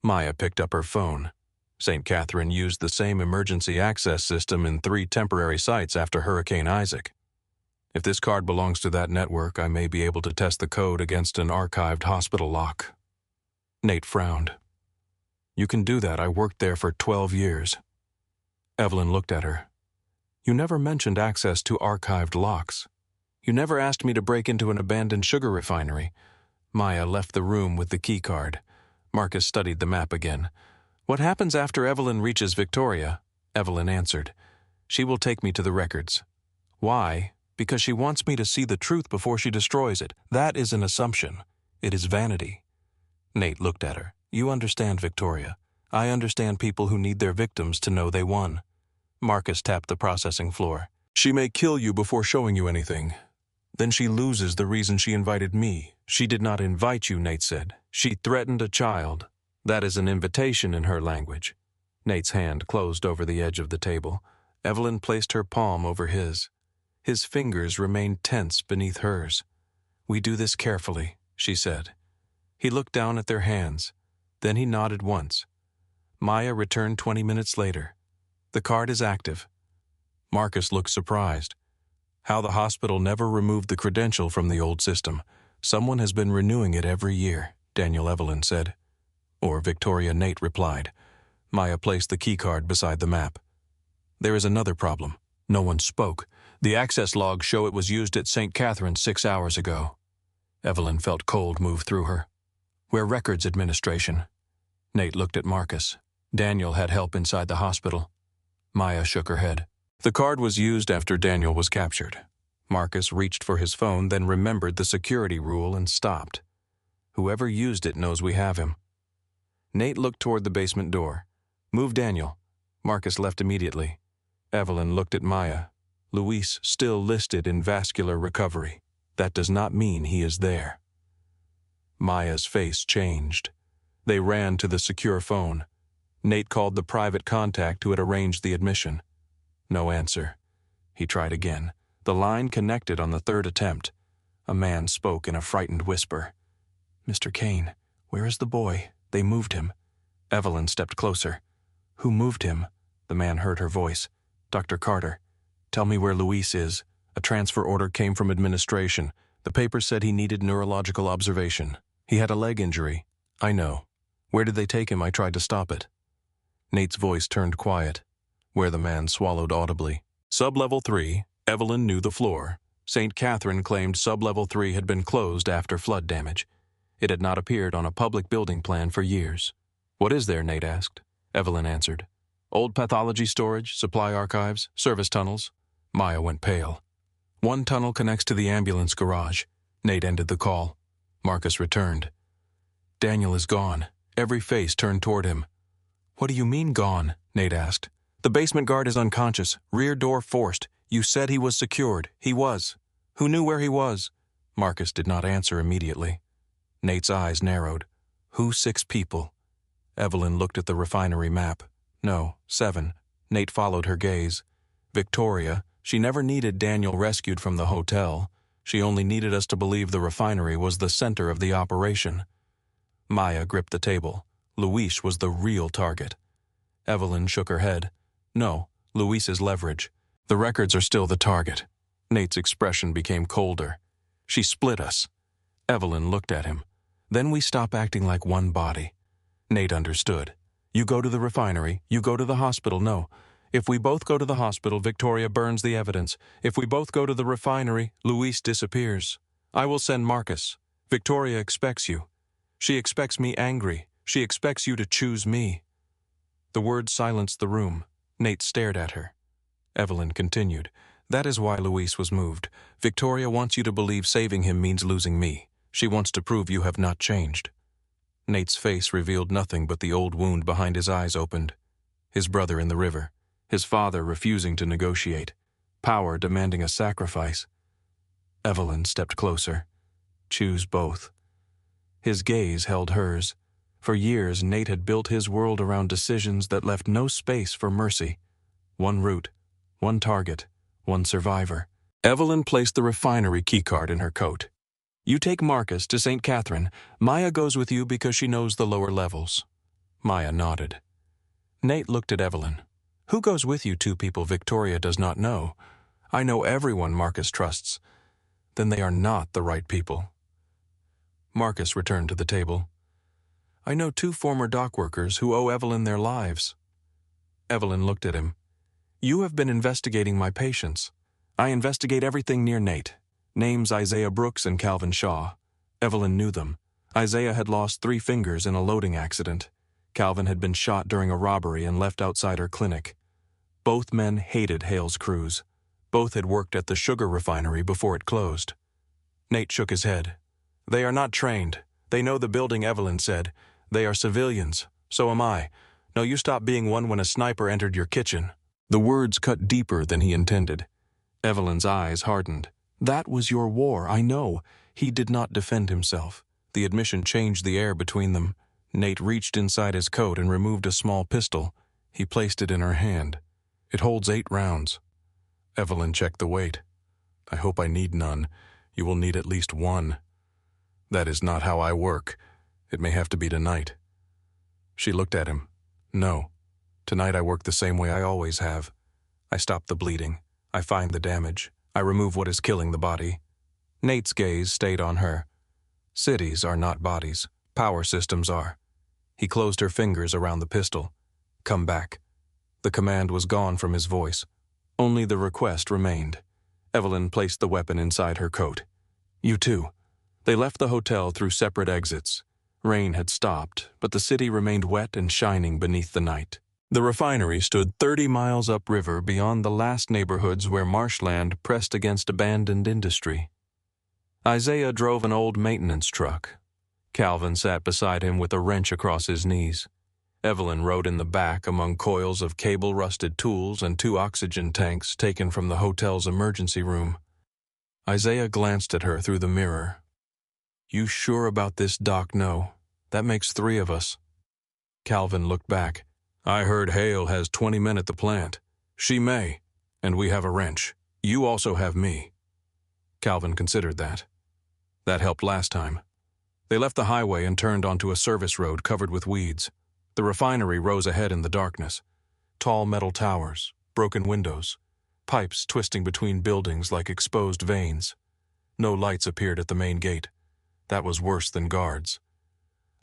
Maya picked up her phone. St. Catherine used the same emergency access system in 3 temporary sites after Hurricane Isaac. If this card belongs to that network, I may be able to test the code against an archived hospital lock. Nate frowned. You can do that. I worked there for 12 years. Evelyn looked at her. You never mentioned access to archived locks. You never asked me to break into an abandoned sugar refinery. Maya left the room with the key card. Marcus studied the map again. What happens after Evelyn reaches Victoria? Evelyn answered. She will take me to the records. Why? Because she wants me to see the truth before she destroys it. That is an assumption. It is vanity. Nate looked at her. You understand, Victoria. I understand people who need their victims to know they won. Marcus tapped the processing floor. She may kill you before showing you anything. Then she loses the reason she invited me. She did not invite you, Nate said. She threatened a child. That is an invitation in her language. Nate's hand closed over the edge of the table. Evelyn placed her palm over his. His fingers remained tense beneath hers. We do this carefully, she said. He looked down at their hands. Then he nodded once. Maya returned 20 minutes later. The card is active. Marcus looked surprised. How the hospital never removed the credential from the old system. Someone has been renewing it every year, Daniel Evelyn said. Or Victoria, Nate replied. Maya placed the key card beside the map. There is another problem. No one spoke. The access logs show it was used at St. Catherine 6 hours ago. Evelyn felt cold move through her. We're records administration. Nate looked at Marcus. Daniel had help inside the hospital. Maya shook her head. The card was used after Daniel was captured. Marcus reached for his phone, then remembered the security rule and stopped. Whoever used it knows we have him. Nate looked toward the basement door. "Move Daniel." Marcus left immediately. Evelyn looked at Maya. "Luis still listed in vascular recovery. That does not mean he is there." Maya's face changed. They ran to the secure phone. Nate called the private contact who had arranged the admission. No answer. He tried again. The line connected on the third attempt. A man spoke in a frightened whisper. "Mr. Kane, where is the boy? They moved him." Evelyn stepped closer. "Who moved him?" The man heard her voice. "Dr. Carter. Tell me where Luis is." A transfer order came from administration. The paper said he needed neurological observation. He had a leg injury. "I know. Where did they take him? I tried to stop it." Nate's voice turned quiet, where the man swallowed audibly. Sub-level 3, Evelyn knew the floor. St. Catherine claimed Sub-level 3 had been closed after flood damage. It had not appeared on a public building plan for years. "What is there?" Nate asked. Evelyn answered. "Old pathology storage, supply archives, service tunnels." Maya went pale. "One tunnel connects to the ambulance garage." Nate ended the call. Marcus returned. "Daniel is gone." Every face turned toward him. "What do you mean gone?" Nate asked. "The basement guard is unconscious, rear door forced. You said he was secured. He was. Who knew where he was?" Marcus did not answer immediately. Nate's eyes narrowed. "Who 6 people?" Evelyn looked at the refinery map. "No, 7. Nate followed her gaze. "Victoria, she never needed Daniel rescued from the hotel. She only needed us to believe the refinery was the center of the operation." Maya gripped the table. Luis was the real target. Evelyn shook her head. "No, Luis is leverage. The records are still the target." Nate's expression became colder. "She split us." Evelyn looked at him. "Then we stop acting like one body." Nate understood. "You go to the refinery, you go to the hospital." "No. If we both go to the hospital, Victoria burns the evidence. If we both go to the refinery, Luis disappears. I will send Marcus. Victoria expects you. She expects me angry. She expects you to choose me." The words silenced the room. Nate stared at her. Evelyn continued. "That is why Luis was moved. Victoria wants you to believe saving him means losing me. She wants to prove you have not changed." Nate's face revealed nothing but the old wound behind his eyes opened. His brother in the river. His father refusing to negotiate. Power demanding a sacrifice. Evelyn stepped closer. "Choose both." His gaze held hers. For years, Nate had built his world around decisions that left no space for mercy. One route, one target, one survivor. Evelyn placed the refinery keycard in her coat. "You take Marcus to St. Catherine. Maya goes with you because she knows the lower levels." Maya nodded. Nate looked at Evelyn. "Who goes with you 2 people Victoria does not know? I know everyone Marcus trusts. Then they are not the right people." Marcus returned to the table. "I know 2 former dock workers who owe Evelyn their lives." Evelyn looked at him. "You have been investigating my patients. I investigate everything near Nate. Names Isaiah Brooks and Calvin Shaw." Evelyn knew them. Isaiah had lost 3 fingers in a loading accident. Calvin had been shot during a robbery and left outside her clinic. Both men hated Hale's crews. Both had worked at the sugar refinery before it closed. Nate shook his head. "They are not trained. They know the building," Evelyn said. "They are civilians. So am I. No, you stopped being one when a sniper entered your kitchen." The words cut deeper than he intended. Evelyn's eyes hardened. "That was your war, I know." He did not defend himself. The admission changed the air between them. Nate reached inside his coat and removed a small pistol. He placed it in her hand. "It holds 8 rounds." Evelyn checked the weight. "I hope I need none. You will need at least 1. "That is not how I work. It may have to be tonight." She looked at him. "No. Tonight I work the same way I always have. I stop the bleeding. I find the damage. I remove what is killing the body." Nate's gaze stayed on her. "Cities are not bodies. Power systems are." He closed her fingers around the pistol. "Come back." The command was gone from his voice. Only the request remained. Evelyn placed the weapon inside her coat. "You too." They left the hotel through separate exits. Rain had stopped, but the city remained wet and shining beneath the night. The refinery stood 30 miles upriver beyond the last neighborhoods where marshland pressed against abandoned industry. Isaiah drove an old maintenance truck. Calvin sat beside him with a wrench across his knees. Evelyn rode in the back among coils of cable-rusted tools and 2 oxygen tanks taken from the hotel's emergency room. Isaiah glanced at her through the mirror. "You sure about this, Doc?" "No. That makes 3 of us." Calvin looked back. "I heard Hale has 20 men at the plant. She may, and we have a wrench. You also have me." Calvin considered that. That helped last time. They left the highway and turned onto a service road covered with weeds. The refinery rose ahead in the darkness. Tall metal towers, broken windows, pipes twisting between buildings like exposed veins. No lights appeared at the main gate. That was worse than guards.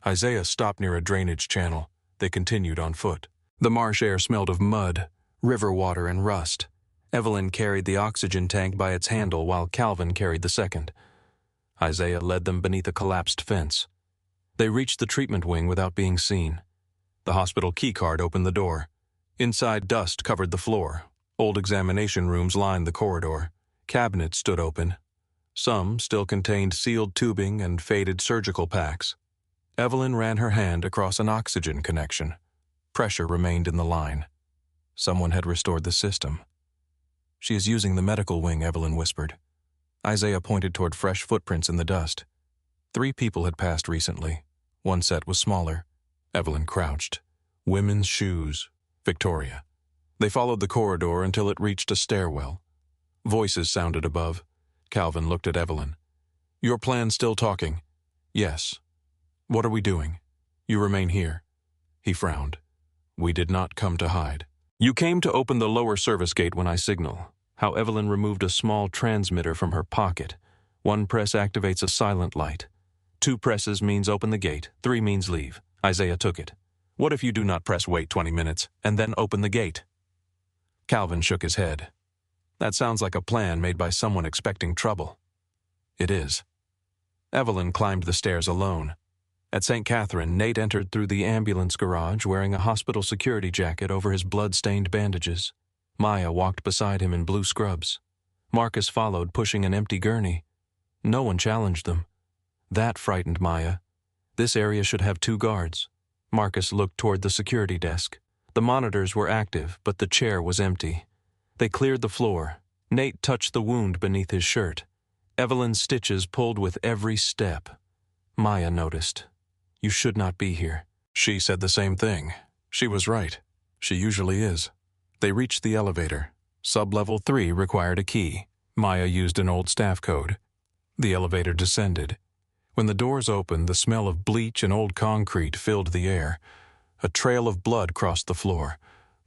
Isaiah stopped near a drainage channel. They continued on foot. The marsh air smelled of mud, river water, and rust. Evelyn carried the oxygen tank by its handle while Calvin carried the second. Isaiah led them beneath a collapsed fence. They reached the treatment wing without being seen. The hospital keycard opened the door. Inside, dust covered the floor. Old examination rooms lined the corridor. Cabinets stood open. Some still contained sealed tubing and faded surgical packs. Evelyn ran her hand across an oxygen connection. Pressure remained in the line. Someone had restored the system. "She is using the medical wing," Evelyn whispered. Isaiah pointed toward fresh footprints in the dust. 3 people had passed recently. One set was smaller. Evelyn crouched. Women's shoes. Victoria. They followed the corridor until it reached a stairwell. Voices sounded above. Calvin looked at Evelyn. "Your plan still talking?" "Yes." "What are we doing?" "You remain here." He frowned. "We did not come to hide." "You came to open the lower service gate when I signal." How Evelyn removed a small transmitter from her pocket. 1 press activates a silent light. 2 presses means open the gate, 3 means leave. Isaiah took it. "What if you do not press wait 20 minutes, and then open the gate?" Calvin shook his head. "That sounds like a plan made by someone expecting trouble." "It is." Evelyn climbed the stairs alone. At St. Catherine, Nate entered through the ambulance garage wearing a hospital security jacket over his blood-stained bandages. Maya walked beside him in blue scrubs. Marcus followed, pushing an empty gurney. No one challenged them. That frightened Maya. This area should have 2 guards. Marcus looked toward the security desk. The monitors were active, but the chair was empty. They cleared the floor. Nate touched the wound beneath his shirt. Evelyn's stitches pulled with every step. Maya noticed. "You should not be here." She said the same thing. She was right. She usually is. They reached the elevator. Sub-level 3 required a key. Maya used an old staff code. The elevator descended. When the doors opened, the smell of bleach and old concrete filled the air. A trail of blood crossed the floor.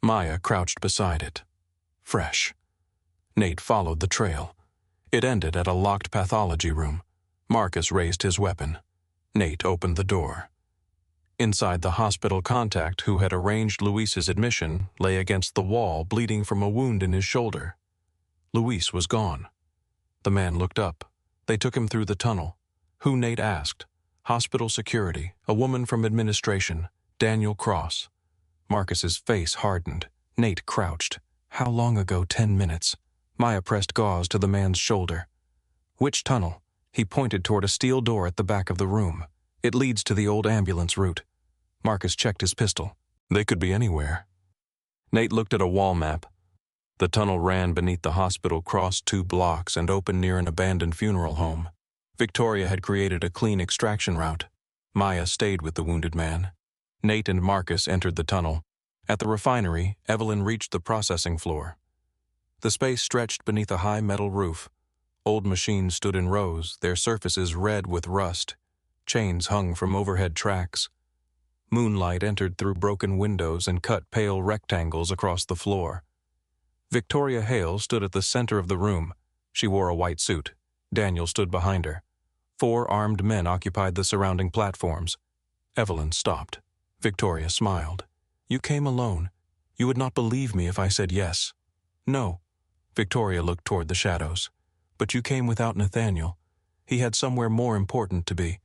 Maya crouched beside it. Fresh. Nate followed the trail. It ended at a locked pathology room. Marcus raised his weapon. Nate opened the door. Inside, the hospital contact who had arranged Luis's admission lay against the wall, bleeding from a wound in his shoulder. Luis was gone. The man looked up. They took him through the tunnel. Who, Nate asked. Hospital security, a woman from administration, Daniel Cross. Marcus's face hardened. Nate crouched. How long ago? 10 minutes. Maya pressed gauze to the man's shoulder. "Which tunnel?" He pointed toward a steel door at the back of the room. "It leads to the old ambulance route." Marcus checked his pistol. "They could be anywhere." Nate looked at a wall map. The tunnel ran beneath the hospital, crossed 2 blocks, and opened near an abandoned funeral home. Victoria had created a clean extraction route. Maya stayed with the wounded man. Nate and Marcus entered the tunnel. At the refinery, Evelyn reached the processing floor. The space stretched beneath a high metal roof. Old machines stood in rows, their surfaces red with rust. Chains hung from overhead tracks. Moonlight entered through broken windows and cut pale rectangles across the floor. Victoria Hale stood at the center of the room. She wore a white suit. Daniel stood behind her. 4 armed men occupied the surrounding platforms. Evelyn stopped. Victoria smiled. "You came alone. You would not believe me if I said yes." "No." Victoria looked toward the shadows. "But you came without Nathaniel. He had somewhere more important to be."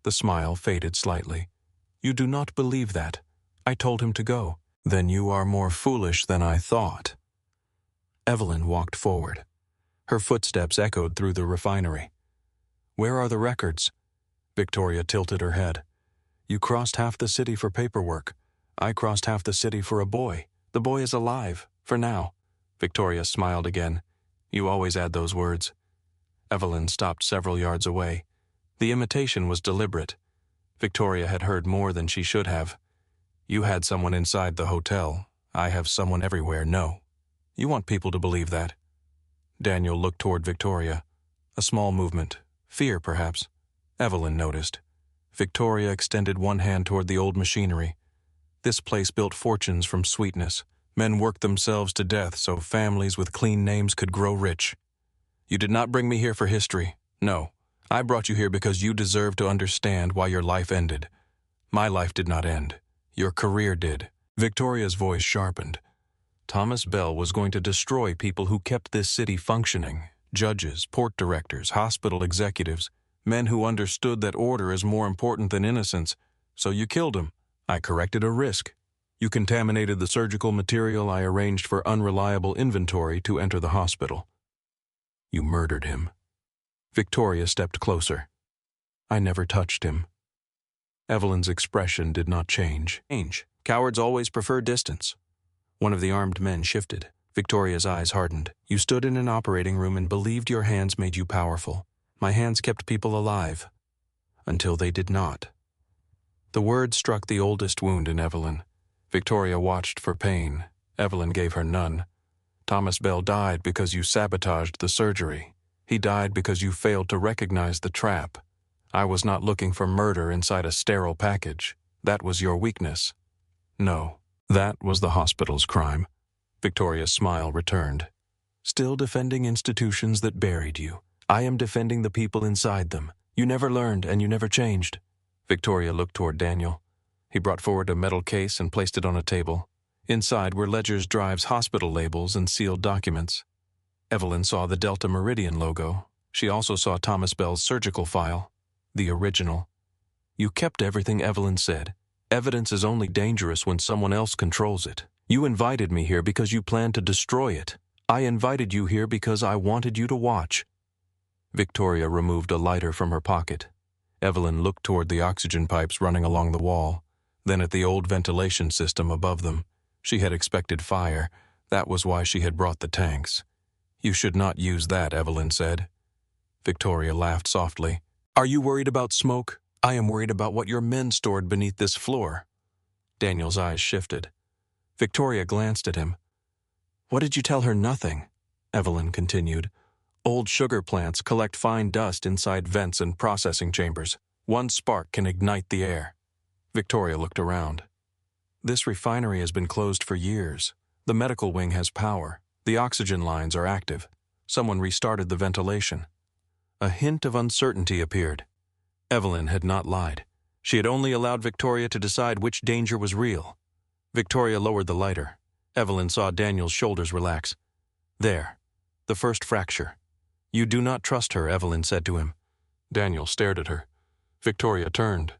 The smile faded slightly. "You do not believe that. I told him to go." "Then you are more foolish than I thought." Evelyn walked forward. Her footsteps echoed through the refinery. "Where are the records?" Victoria tilted her head. You crossed half the city for paperwork. I crossed half the city for a boy. The boy is alive, for now. Victoria smiled again. You always add those words. Evelyn stopped several yards away. The imitation was deliberate. Victoria had heard more than she should have. You had someone inside the hotel. I have someone everywhere, no. You want people to believe that. Daniel looked toward Victoria. A small movement. Fear, perhaps. Evelyn noticed. Victoria extended one hand toward the old machinery. This place built fortunes from sweetness. Men worked themselves to death so families with clean names could grow rich. You did not bring me here for history. No, I brought you here because you deserve to understand why your life ended. My life did not end. Your career did. Victoria's voice sharpened. Thomas Bell was going to destroy people who kept this city functioning. Judges, port directors, hospital executives, men who understood that order is more important than innocence. So you killed him. I corrected a risk. You contaminated the surgical material I arranged for unreliable inventory to enter the hospital. You murdered him. Victoria stepped closer. I never touched him. Evelyn's expression did not change. Cowards always prefer distance. One of the armed men shifted. Victoria's eyes hardened. You stood in an operating room and believed your hands made you powerful. My hands kept people alive. Until they did not. The word struck the oldest wound in Evelyn. Victoria watched for pain. Evelyn gave her none. Thomas Bell died because you sabotaged the surgery. He died because you failed to recognize the trap. I was not looking for murder inside a sterile package. That was your weakness. No, that was the hospital's crime. Victoria's smile returned. Still defending institutions that buried you. I am defending the people inside them. You never learned and you never changed. Victoria looked toward Daniel. He brought forward a metal case and placed it on a table. Inside were Ledger's Drive's hospital labels and sealed documents. Evelyn saw the Delta Meridian logo. She also saw Thomas Bell's surgical file, the original. You kept everything Evelyn said. Evidence is only dangerous when someone else controls it. You invited me here because you planned to destroy it. I invited you here because I wanted you to watch. Victoria removed a lighter from her pocket. Evelyn looked toward the oxygen pipes running along the wall, then at the old ventilation system above them. She had expected fire. That was why she had brought the tanks. You should not use that, Evelyn said. Victoria laughed softly. Are you worried about smoke? I am worried about what your men stored beneath this floor. Daniel's eyes shifted. Victoria glanced at him. What did you tell her? Nothing, Evelyn continued. Old sugar plants collect fine dust inside vents and processing chambers. One spark can ignite the air. Victoria looked around. This refinery has been closed for years. The medical wing has power. The oxygen lines are active. Someone restarted the ventilation. A hint of uncertainty appeared. Evelyn had not lied. She had only allowed Victoria to decide which danger was real. Victoria lowered the lighter. Evelyn saw Daniel's shoulders relax. There, the first fracture. You do not trust her, Evelyn said to him. Daniel stared at her. Victoria turned.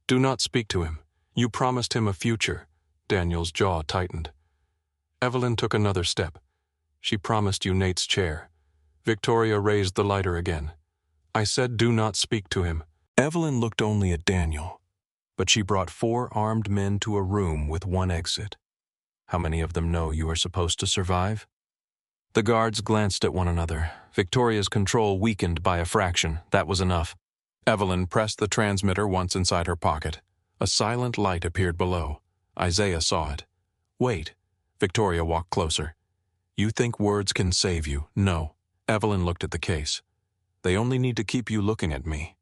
Do not speak to him. You promised him a future. Daniel's jaw tightened. Evelyn took another step. She promised you Nate's chair. Victoria raised the lighter again. I said do not speak to him. Evelyn looked only at Daniel, but she brought 4 armed men to a room with one exit. How many of them know you are supposed to survive? The guards glanced at one another. Victoria's control weakened by a fraction. That was enough. Evelyn pressed the transmitter once inside her pocket. A silent light appeared below. Isaiah saw it. Wait. Victoria walked closer. You think words can save you? No. Evelyn looked at the case. They only need to keep you looking at me.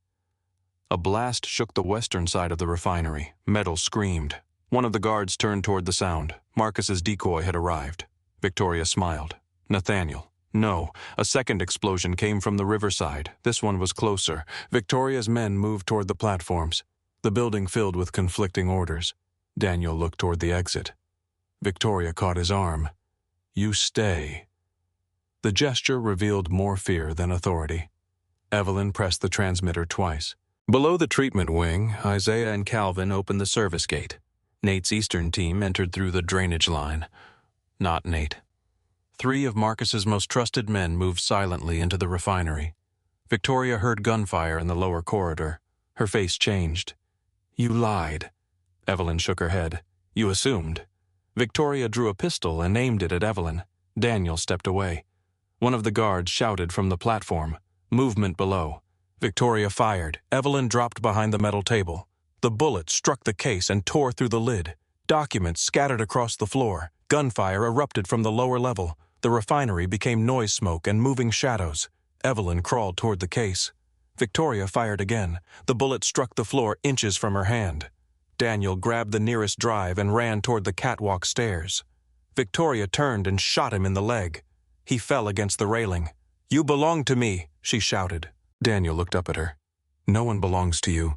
A blast shook the western side of the refinery. Metal screamed. One of the guards turned toward the sound. Marcus's decoy had arrived. Victoria smiled. Nathaniel. No. A second explosion came from the riverside. This one was closer. Victoria's men moved toward the platforms. The building filled with conflicting orders. Daniel looked toward the exit. Victoria caught his arm. You stay. The gesture revealed more fear than authority. Evelyn pressed the transmitter twice. Below the treatment wing, Isaiah and Calvin opened the service gate. Nate's Eastern team entered through the drainage line. Not Nate. 3 of Marcus's most trusted men moved silently into the refinery. Victoria heard gunfire in the lower corridor. Her face changed. You lied. Evelyn shook her head. You assumed. Victoria drew a pistol and aimed it at Evelyn. Daniel stepped away. One of the guards shouted from the platform. Movement below. Victoria fired. Evelyn dropped behind the metal table. The bullet struck the case and tore through the lid. Documents scattered across the floor. Gunfire erupted from the lower level. The refinery became noise smoke and moving shadows. Evelyn crawled toward the case. Victoria fired again. The bullet struck the floor inches from her hand. Daniel grabbed the nearest drive and ran toward the catwalk stairs. Victoria turned and shot him in the leg. He fell against the railing. You belong to me, she shouted. Daniel looked up at her. No one belongs to you.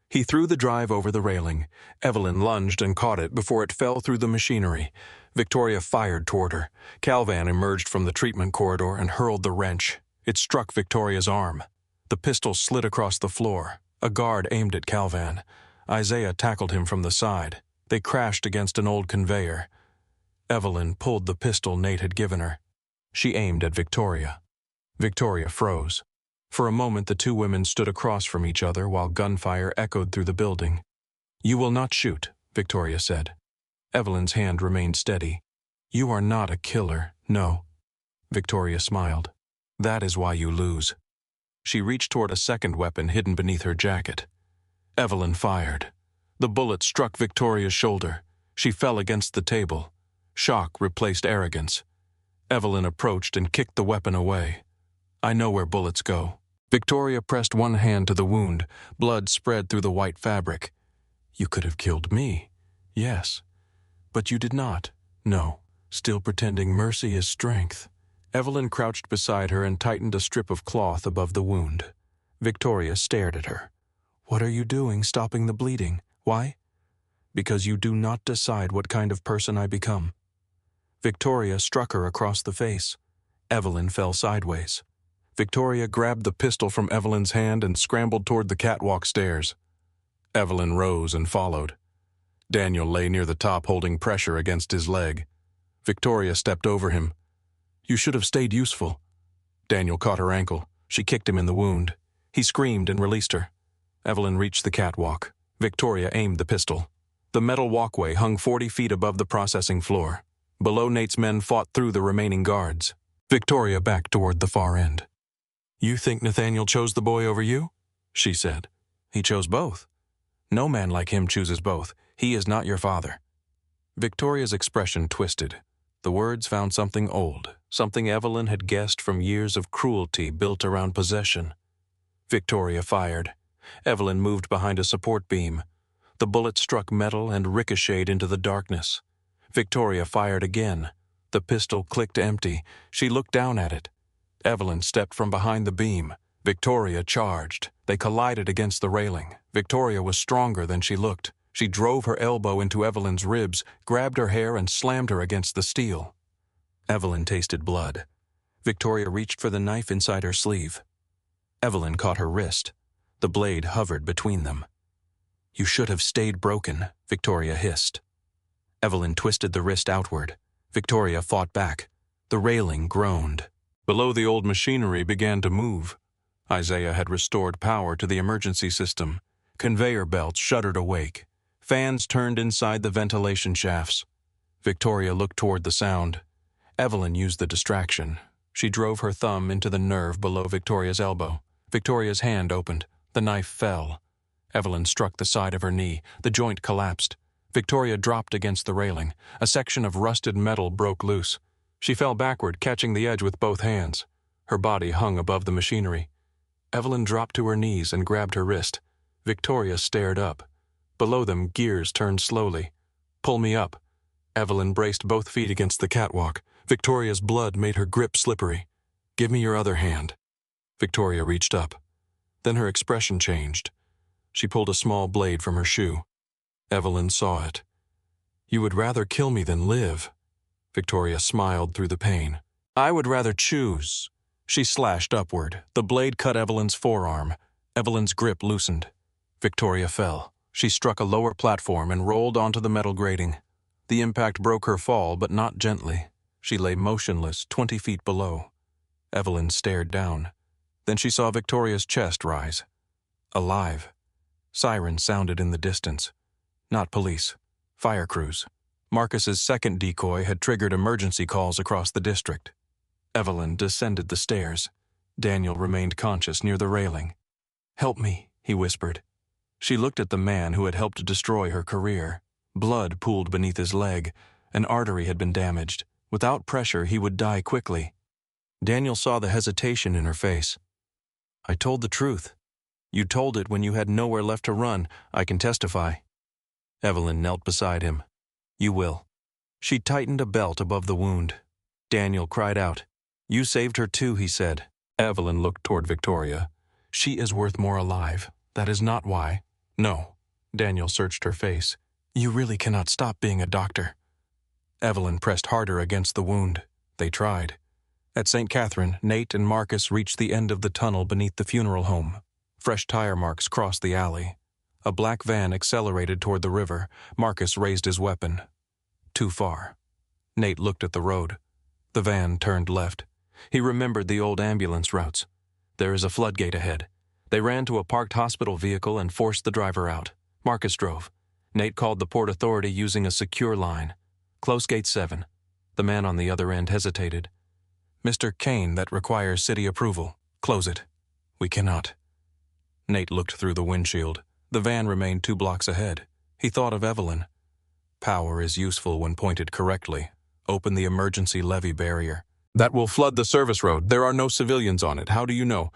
He threw the drive over the railing. Evelyn lunged and caught it before it fell through the machinery. Victoria fired toward her. Calvan emerged from the treatment corridor and hurled the wrench. It struck Victoria's arm. The pistol slid across the floor. A guard aimed at Calvan. Isaiah tackled him from the side. They crashed against an old conveyor. Evelyn pulled the pistol Nate had given her. She aimed at Victoria. Victoria froze. For a moment the two women stood across from each other while gunfire echoed through the building. You will not shoot, Victoria said. Evelyn's hand remained steady. You are not a killer, no. Victoria smiled. That is why you lose. She reached toward a second weapon hidden beneath her jacket. Evelyn fired. The bullet struck Victoria's shoulder. She fell against the table. Shock replaced arrogance. Evelyn approached and kicked the weapon away. I know where bullets go. Victoria pressed one hand to the wound. Blood spread through the white fabric. You could have killed me. Yes. But you did not. No. Still pretending mercy is strength. Evelyn crouched beside her and tightened a strip of cloth above the wound. Victoria stared at her. What are you doing, stopping the bleeding? Why? Because you do not decide what kind of person I become. Victoria struck her across the face. Evelyn fell sideways. Victoria grabbed the pistol from Evelyn's hand and scrambled toward the catwalk stairs. Evelyn rose and followed. Daniel lay near the top holding pressure against his leg. Victoria stepped over him. You should have stayed useful. Daniel caught her ankle. She kicked him in the wound. He screamed and released her. Evelyn reached the catwalk. Victoria aimed the pistol. The metal walkway hung 40 feet above the processing floor. Below, Nate's men fought through the remaining guards. Victoria backed toward the far end. You think Nathaniel chose the boy over you? She said. He chose both. No man like him chooses both. He is not your father. Victoria's expression twisted. The words found something old, something Evelyn had guessed from years of cruelty built around possession. Victoria fired. Evelyn moved behind a support beam. The bullet struck metal and ricocheted into the darkness. Victoria fired again. The pistol clicked empty. She looked down at it. Evelyn stepped from behind the beam. Victoria charged. They collided against the railing. Victoria was stronger than she looked. She drove her elbow into Evelyn's ribs, grabbed her hair and slammed her against the steel. Evelyn tasted blood. Victoria reached for the knife inside her sleeve. Evelyn caught her wrist. The blade hovered between them. You should have stayed broken, Victoria hissed. Evelyn twisted the wrist outward. Victoria fought back. The railing groaned. Below, the old machinery began to move. Isaiah had restored power to the emergency system. Conveyor belts shuddered awake. Fans turned inside the ventilation shafts. Victoria looked toward the sound. Evelyn used the distraction. She drove her thumb into the nerve below Victoria's elbow. Victoria's hand opened. The knife fell. Evelyn struck the side of her knee. The joint collapsed. Victoria dropped against the railing. A section of rusted metal broke loose. She fell backward, catching the edge with both hands. Her body hung above the machinery. Evelyn dropped to her knees and grabbed her wrist. Victoria stared up. Below them, gears turned slowly. Pull me up. Evelyn braced both feet against the catwalk. Victoria's blood made her grip slippery. Give me your other hand. Victoria reached up. Then her expression changed. She pulled a small blade from her shoe. Evelyn saw it. You would rather kill me than live. Victoria smiled through the pain. I would rather choose. She slashed upward. The blade cut Evelyn's forearm. Evelyn's grip loosened. Victoria fell. She struck a lower platform and rolled onto the metal grating. The impact broke her fall, but not gently. She lay motionless 20 feet below. Evelyn stared down. Then she saw Victoria's chest rise. Alive. Sirens sounded in the distance. Not police. Fire crews. Marcus's second decoy had triggered emergency calls across the district. Evelyn descended the stairs. Daniel remained conscious near the railing. "Help me," he whispered. She looked at the man who had helped destroy her career. Blood pooled beneath his leg. An artery had been damaged. Without pressure, he would die quickly. Daniel saw the hesitation in her face. "I told the truth. You told it when you had nowhere left to run. I can testify." Evelyn knelt beside him. "You will." She tightened a belt above the wound. Daniel cried out. "You saved her too," he said. Evelyn looked toward Victoria. "She is worth more alive. That is not why." "No." Daniel searched her face. "You really cannot stop being a doctor." Evelyn pressed harder against the wound. They tried. At St. Catherine, Nate and Marcus reached the end of the tunnel beneath the funeral home. Fresh tire marks crossed the alley. A black van accelerated toward the river. Marcus raised his weapon. Too far. Nate looked at the road. The van turned left. He remembered the old ambulance routes. "There is a floodgate ahead." They ran to a parked hospital vehicle and forced the driver out. Marcus drove. Nate called the Port Authority using a secure line. "Close gate 7. The man on the other end hesitated. "Mr. Kane, that requires city approval. Close it." "We cannot." Nate looked through the windshield. The van remained 2 blocks ahead. He thought of Evelyn. Power is useful when pointed correctly. Open the emergency levee barrier. "That will flood the service road. There are no civilians on it. How do you know?"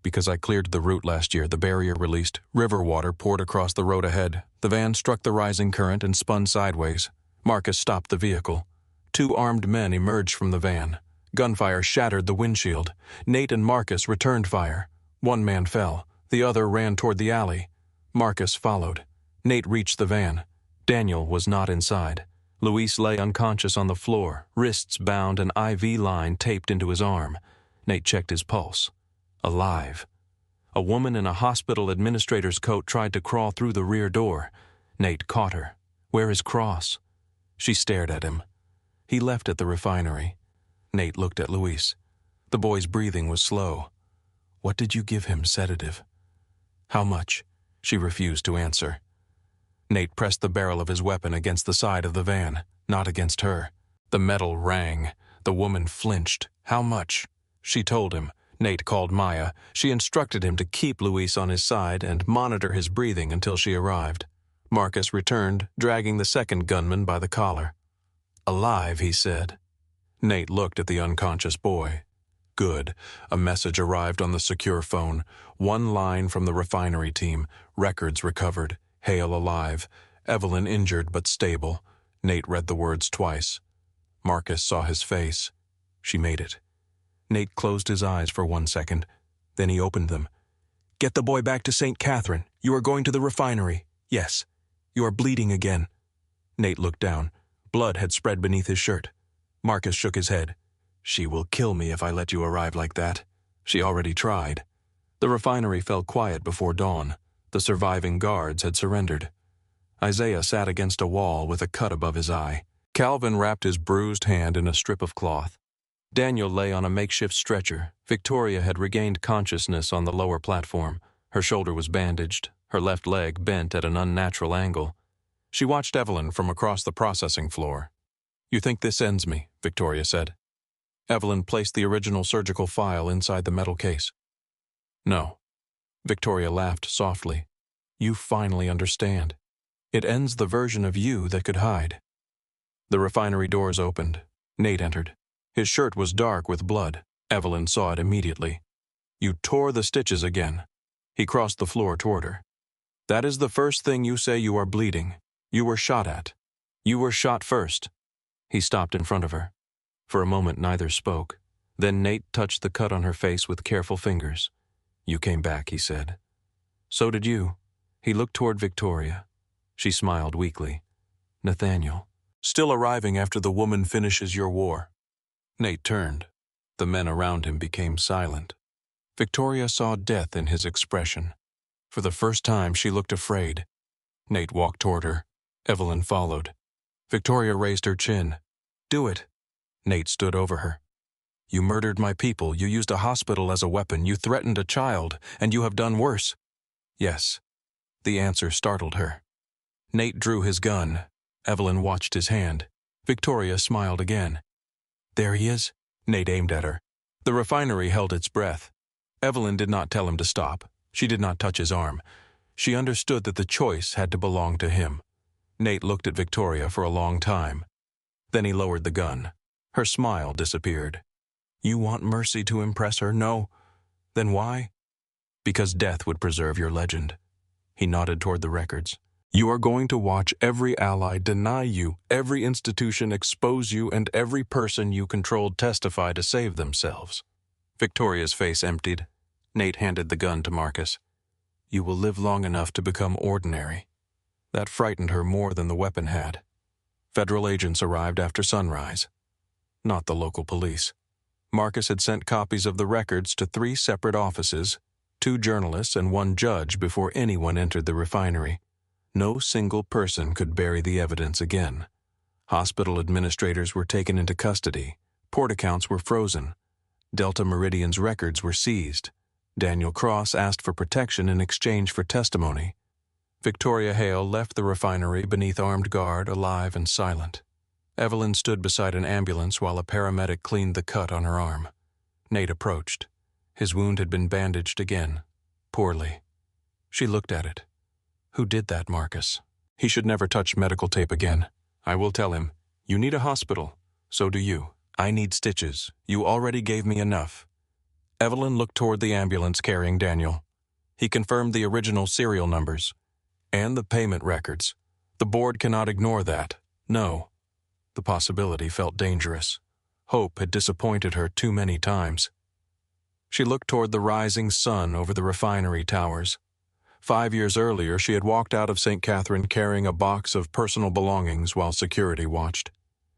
"Because I cleared the route last year. The barrier released. River water poured across the road ahead. The van struck the rising current and spun sideways." Marcus stopped the vehicle. 2 armed men emerged from the van. Gunfire shattered the windshield. Nate and Marcus returned fire. 1 man fell. The other ran toward the alley. Marcus followed. Nate reached the van. Daniel was not inside. Luis lay unconscious on the floor, wrists bound, an IV line taped into his arm. Nate checked his pulse. Alive. A woman in a hospital administrator's coat tried to crawl through the rear door. Nate caught her. "Where is Cross?" She stared at him. He left at the refinery. Nate looked at Luis. The boy's breathing was slow. "What did you give him, sedative?" "How much?" She refused to answer. Nate pressed the barrel of his weapon against the side of the van, not against her. The metal rang. The woman flinched. "How much?" She told him. Nate called Maya. She instructed him to keep Luis on his side and monitor his breathing until she arrived. Marcus returned, dragging the second gunman by the collar. "Alive," he said. Nate looked at the unconscious boy. Good. A message arrived on the secure phone. 1 line from the refinery team. Records recovered. Hale alive. Evelyn injured but stable. Nate read the words twice. Marcus saw his face. She made it. Nate closed his eyes for 1 second. Then he opened them. "Get the boy back to St. Catherine. You are going to the refinery." "Yes." "You are bleeding again." Nate looked down. Blood had spread beneath his shirt. Marcus shook his head. "She will kill me if I let you arrive like that. She already tried." The refinery fell quiet before dawn. The surviving guards had surrendered. Isaiah sat against a wall with a cut above his eye. Calvin wrapped his bruised hand in a strip of cloth. Daniel lay on a makeshift stretcher. Victoria had regained consciousness on the lower platform. Her shoulder was bandaged, her left leg bent at an unnatural angle. She watched Evelyn from across the processing floor. "You think this ends me," Victoria said. Evelyn placed the original surgical file inside the metal case. "No." Victoria laughed softly. "You finally understand. It ends the version of you that could hide." The refinery doors opened. Nate entered. His shirt was dark with blood. Evelyn saw it immediately. "You tore the stitches again." He crossed the floor toward her. "That is the first thing you say you are bleeding. You were shot at. You were shot first." He stopped in front of her. For a moment neither spoke. Then Nate touched the cut on her face with careful fingers. "You came back," he said. "So did you." He looked toward Victoria. She smiled weakly. "Nathaniel, still arriving after the woman finishes your war." Nate turned. The men around him became silent. Victoria saw death in his expression. For the first time she looked afraid. Nate walked toward her. Evelyn followed. Victoria raised her chin. "Do it." Nate stood over her. "You murdered my people. You used a hospital as a weapon. You threatened a child. And you have done worse." "Yes." The answer startled her. Nate drew his gun. Evelyn watched his hand. Victoria smiled again. "There he is." Nate aimed at her. The refinery held its breath. Evelyn did not tell him to stop. She did not touch his arm. She understood that the choice had to belong to him. Nate looked at Victoria for a long time. Then he lowered the gun. Her smile disappeared. "You want mercy to impress her? No. Then why?" "Because death would preserve your legend." He nodded toward the records. "You are going to watch every ally deny you, every institution expose you, and every person you controlled testify to save themselves." Victoria's face emptied. Nate handed the gun to Marcus. "You will live long enough to become ordinary." That frightened her more than the weapon had. Federal agents arrived after sunrise. Not the local police. Marcus had sent copies of the records to 3 separate offices, 2 journalists and 1 judge before anyone entered the refinery. No single person could bury the evidence again. Hospital administrators were taken into custody. Port accounts were frozen. Delta Meridian's records were seized. Daniel Cross asked for protection in exchange for testimony. Victoria Hale left the refinery beneath armed guard, alive and silent. Evelyn stood beside an ambulance while a paramedic cleaned the cut on her arm. Nate approached. His wound had been bandaged again, poorly. She looked at it. "Who did that, Marcus? He should never touch medical tape again. I will tell him. You need a hospital. So do you. I need stitches. You already gave me enough." Evelyn looked toward the ambulance carrying Daniel. He confirmed the original serial numbers and the payment records. The board cannot ignore that. No. The possibility felt dangerous. Hope had disappointed her too many times. She looked toward the rising sun over the refinery towers. 5 years earlier, she had walked out of St. Catherine carrying a box of personal belongings while security watched.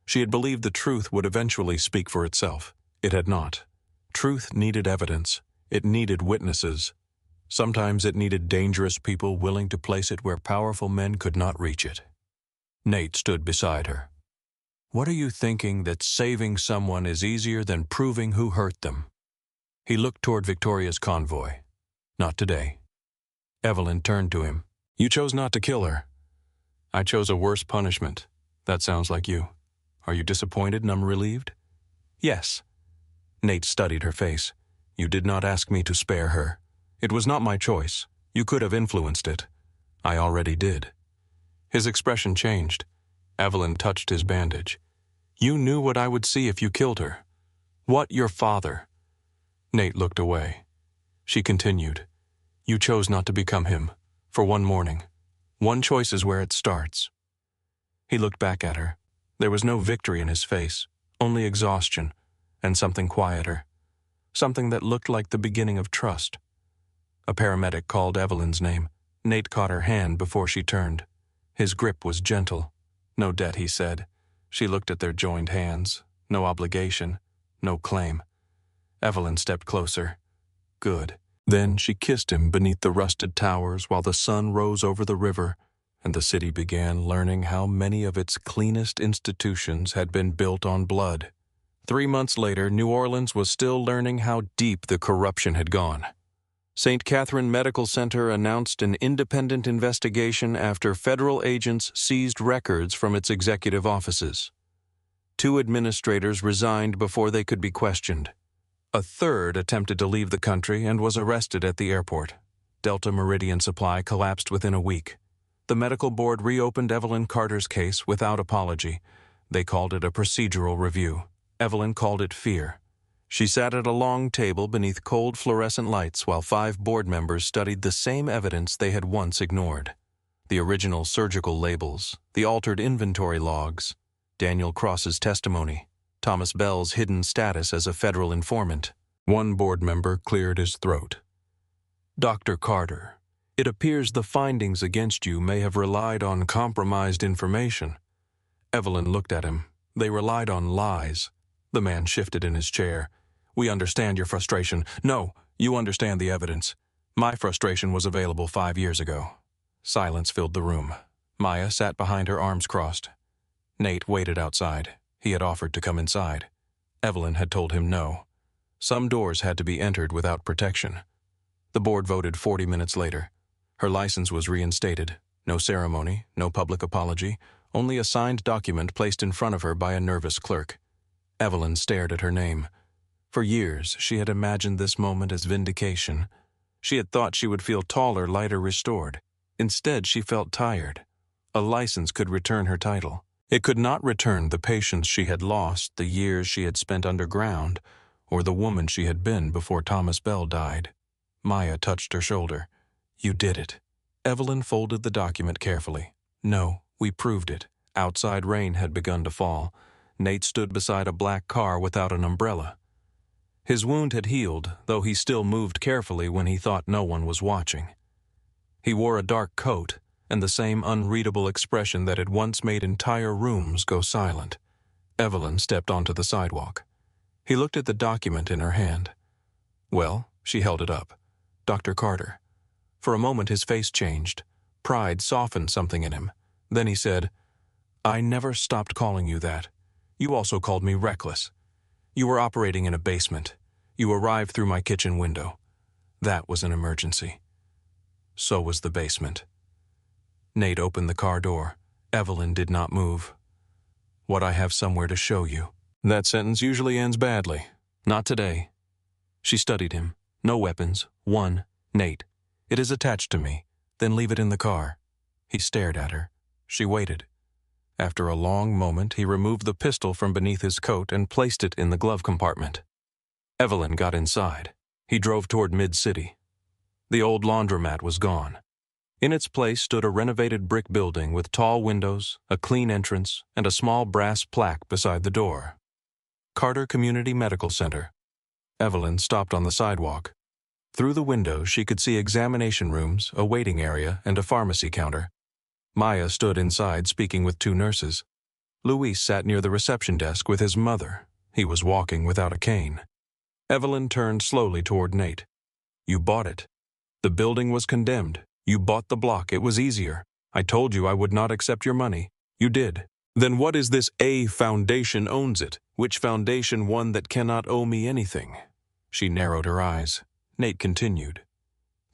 She had believed the truth would eventually speak for itself. It had not. Truth needed evidence. It needed witnesses. Sometimes it needed dangerous people willing to place it where powerful men could not reach it. Nate stood beside her. "What are you thinking, that saving someone is easier than proving who hurt them?" He looked toward Victoria's convoy. "Not today." Evelyn turned to him. "You chose not to kill her." "I chose a worse punishment. That sounds like you. Are you disappointed and unrelieved?" "Yes." Nate studied her face. "You did not ask me to spare her. It was not my choice. You could have influenced it. I already did." His expression changed. Evelyn touched his bandage. "You knew what I would see if you killed her. What your father?" Nate looked away. She continued. "You chose not to become him. For one morning. One choice is where it starts." He looked back at her. There was no victory in his face, only exhaustion, and something quieter. Something that looked like the beginning of trust. A paramedic called Evelyn's name. Nate caught her hand before she turned. His grip was gentle. "No debt," he said. She looked at their joined hands. No obligation. No claim. Evelyn stepped closer. "Good." Then she kissed him beneath the rusted towers while the sun rose over the river, and the city began learning how many of its cleanest institutions had been built on blood. 3 months later, New Orleans was still learning how deep the corruption had gone. St. Catherine Medical Center announced an independent investigation after federal agents seized records from its executive offices. 2 administrators resigned before they could be questioned. A third attempted to leave the country and was arrested at the airport. Delta Meridian Supply collapsed within a week. The medical board reopened Evelyn Carter's case without apology. They called it a procedural review. Evelyn called it fear. She sat at a long table beneath cold fluorescent lights while 5 board members studied the same evidence they had once ignored. The original surgical labels, the altered inventory logs, Daniel Cross's testimony, Thomas Bell's hidden status as a federal informant. One board member cleared his throat. "Dr. Carter, it appears the findings against you may have relied on compromised information." Evelyn looked at him. "They relied on lies." The man shifted in his chair. "We understand your frustration." "No, you understand the evidence. My frustration was available 5 years ago." Silence filled the room. Maya sat behind her arms crossed. Nate waited outside. He had offered to come inside. Evelyn had told him no. Some doors had to be entered without protection. The board voted 40 minutes later. Her license was reinstated. No ceremony, no public apology, only a signed document placed in front of her by a nervous clerk. Evelyn stared at her name. For years, she had imagined this moment as vindication. She had thought she would feel taller, lighter, restored. Instead, she felt tired. A license could return her title. It could not return the patience she had lost, the years she had spent underground, or the woman she had been before Thomas Bell died. Maya touched her shoulder. "You did it." Evelyn folded the document carefully. "No, we proved it." Outside rain had begun to fall. Nate stood beside a black car without an umbrella. His wound had healed, though he still moved carefully when he thought no one was watching. He wore a dark coat and the same unreadable expression that had once made entire rooms go silent. Evelyn stepped onto the sidewalk. He looked at the document in her hand. "Well," she held it up. "Dr. Carter." For a moment his face changed. Pride softened something in him. Then he said, "I never stopped calling you that. You also called me reckless. You were operating in a basement. You arrived through my kitchen window. That was an emergency. So was the basement." Nate opened the car door. Evelyn did not move. "What I have somewhere to show you." That sentence usually ends badly. Not today. She studied him. "No weapons. One. Nate. It is attached to me. Then leave it in the car." He stared at her. She waited. After a long moment, he removed the pistol from beneath his coat and placed it in the glove compartment. Evelyn got inside. He drove toward mid-city. The old laundromat was gone. In its place stood a renovated brick building with tall windows, a clean entrance, and a small brass plaque beside the door. Carter Community Medical Center. Evelyn stopped on the sidewalk. Through the window, she could see examination rooms, a waiting area, and a pharmacy counter. Maya stood inside speaking with two nurses. Luis sat near the reception desk with his mother. He was walking without a cane. Evelyn turned slowly toward Nate. "You bought it. The building was condemned. You bought the block. It was easier. I told you I would not accept your money. You did. Then what is this A foundation owns it? Which foundation one that cannot owe me anything?" She narrowed her eyes. Nate continued.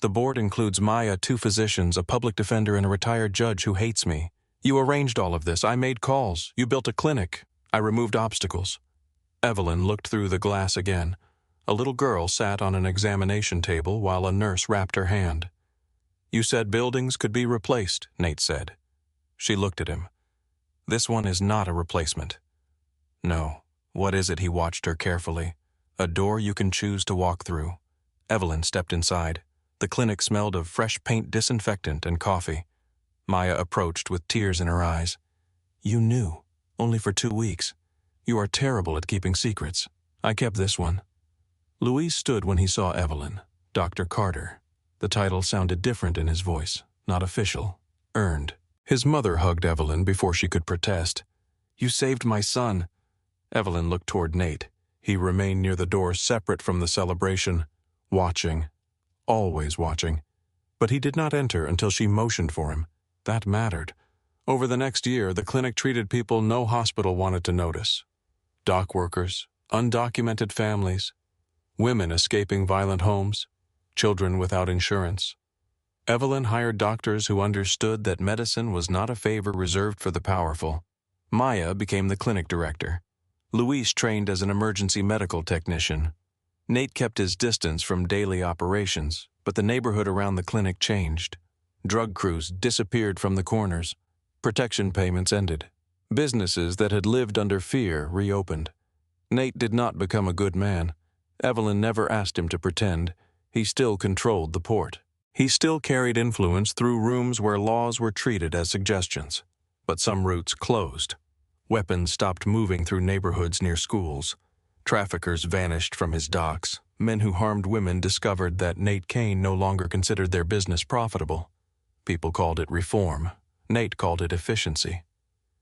"The board includes Maya, 2 physicians, a public defender, and a retired judge who hates me. You arranged all of this. I made calls. You built a clinic. I removed obstacles." Evelyn looked through the glass again. A little girl sat on an examination table while a nurse wrapped her hand. "You said buildings could be replaced," Nate said. She looked at him. "This one is not a replacement." "No. What is it?" He watched her carefully. "A door you can choose to walk through." Evelyn stepped inside. The clinic smelled of fresh paint, disinfectant, and coffee. Maya approached with tears in her eyes. "You knew, only for 2 weeks. You are terrible at keeping secrets. I kept this one." Luis stood when he saw Evelyn. Dr. Carter. The title sounded different in his voice, not official, earned. His mother hugged Evelyn before she could protest. "You saved my son." Evelyn looked toward Nate. He remained near the door, separate from the celebration, watching, always watching. But he did not enter until she motioned for him. That mattered. Over the next year, the clinic treated people no hospital wanted to notice. Dock workers, undocumented families, women escaping violent homes, children without insurance. Evelyn hired doctors who understood that medicine was not a favor reserved for the powerful. Maya became the clinic director. Luis trained as an emergency medical technician. Nate kept his distance from daily operations, but the neighborhood around the clinic changed. Drug crews disappeared from the corners. Protection payments ended. Businesses that had lived under fear reopened. Nate did not become a good man. Evelyn never asked him to pretend. He still controlled the port. He still carried influence through rooms where laws were treated as suggestions. But some routes closed. Weapons stopped moving through neighborhoods near schools. Traffickers vanished from his docks. Men who harmed women discovered that Nate Kane no longer considered their business profitable. People called it reform. Nate called it efficiency.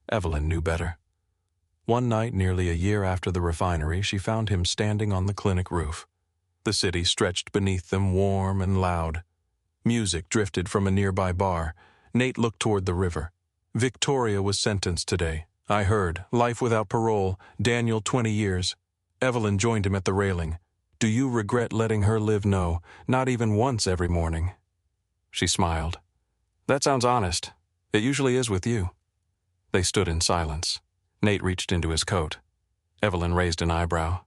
Evelyn knew better. One night, nearly a year after the refinery, she found him standing on the clinic roof. The city stretched beneath them, warm and loud. Music drifted from a nearby bar. Nate looked toward the river. "Victoria was sentenced today. I heard. Life without parole. Daniel, 20 years. Evelyn joined him at the railing. "Do you regret letting her live? No, not even once every morning." She smiled. That sounds honest. It usually is with you. They stood in silence. Nate reached into his coat. Evelyn raised an eyebrow.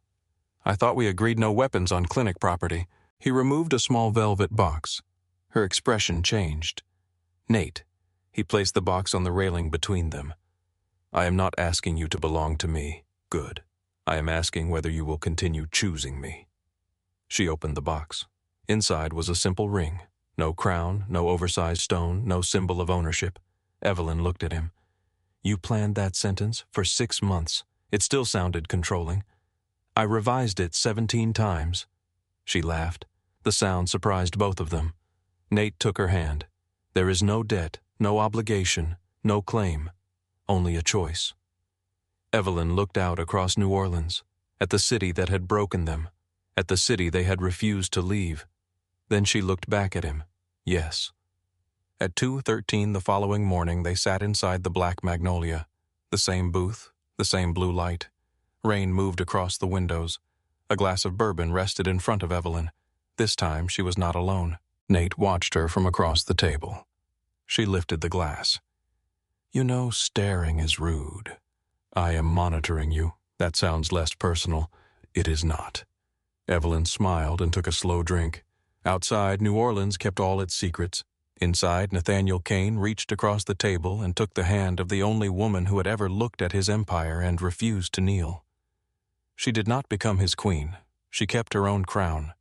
I thought we agreed no weapons on clinic property. He removed a small velvet box. Her expression changed. Nate. He placed the box on the railing between them. I am not asking you to belong to me. Good. I am asking whether you will continue choosing me. She opened the box. Inside was a simple ring. No crown, no oversized stone, no symbol of ownership. Evelyn looked at him. You planned that sentence for 6 months. It still sounded controlling. I revised it 17 times. She laughed. The sound surprised both of them. Nate took her hand. There is no debt, no obligation, no claim, only a choice. Evelyn looked out across New Orleans, at the city that had broken them, at the city they had refused to leave. Then she looked back at him. Yes. At 2:13 the following morning they sat inside the Black Magnolia, the same booth, the same blue light. Rain moved across the windows. A glass of bourbon rested in front of Evelyn. This time she was not alone. Nate watched her from across the table. She lifted the glass. You know, staring is rude. I am monitoring you. That sounds less personal. It is not. Evelyn smiled and took a slow drink. Outside, New Orleans kept all its secrets. Inside, Nathaniel Kane reached across the table and took the hand of the only woman who had ever looked at his empire and refused to kneel. She did not become his queen. She kept her own crown.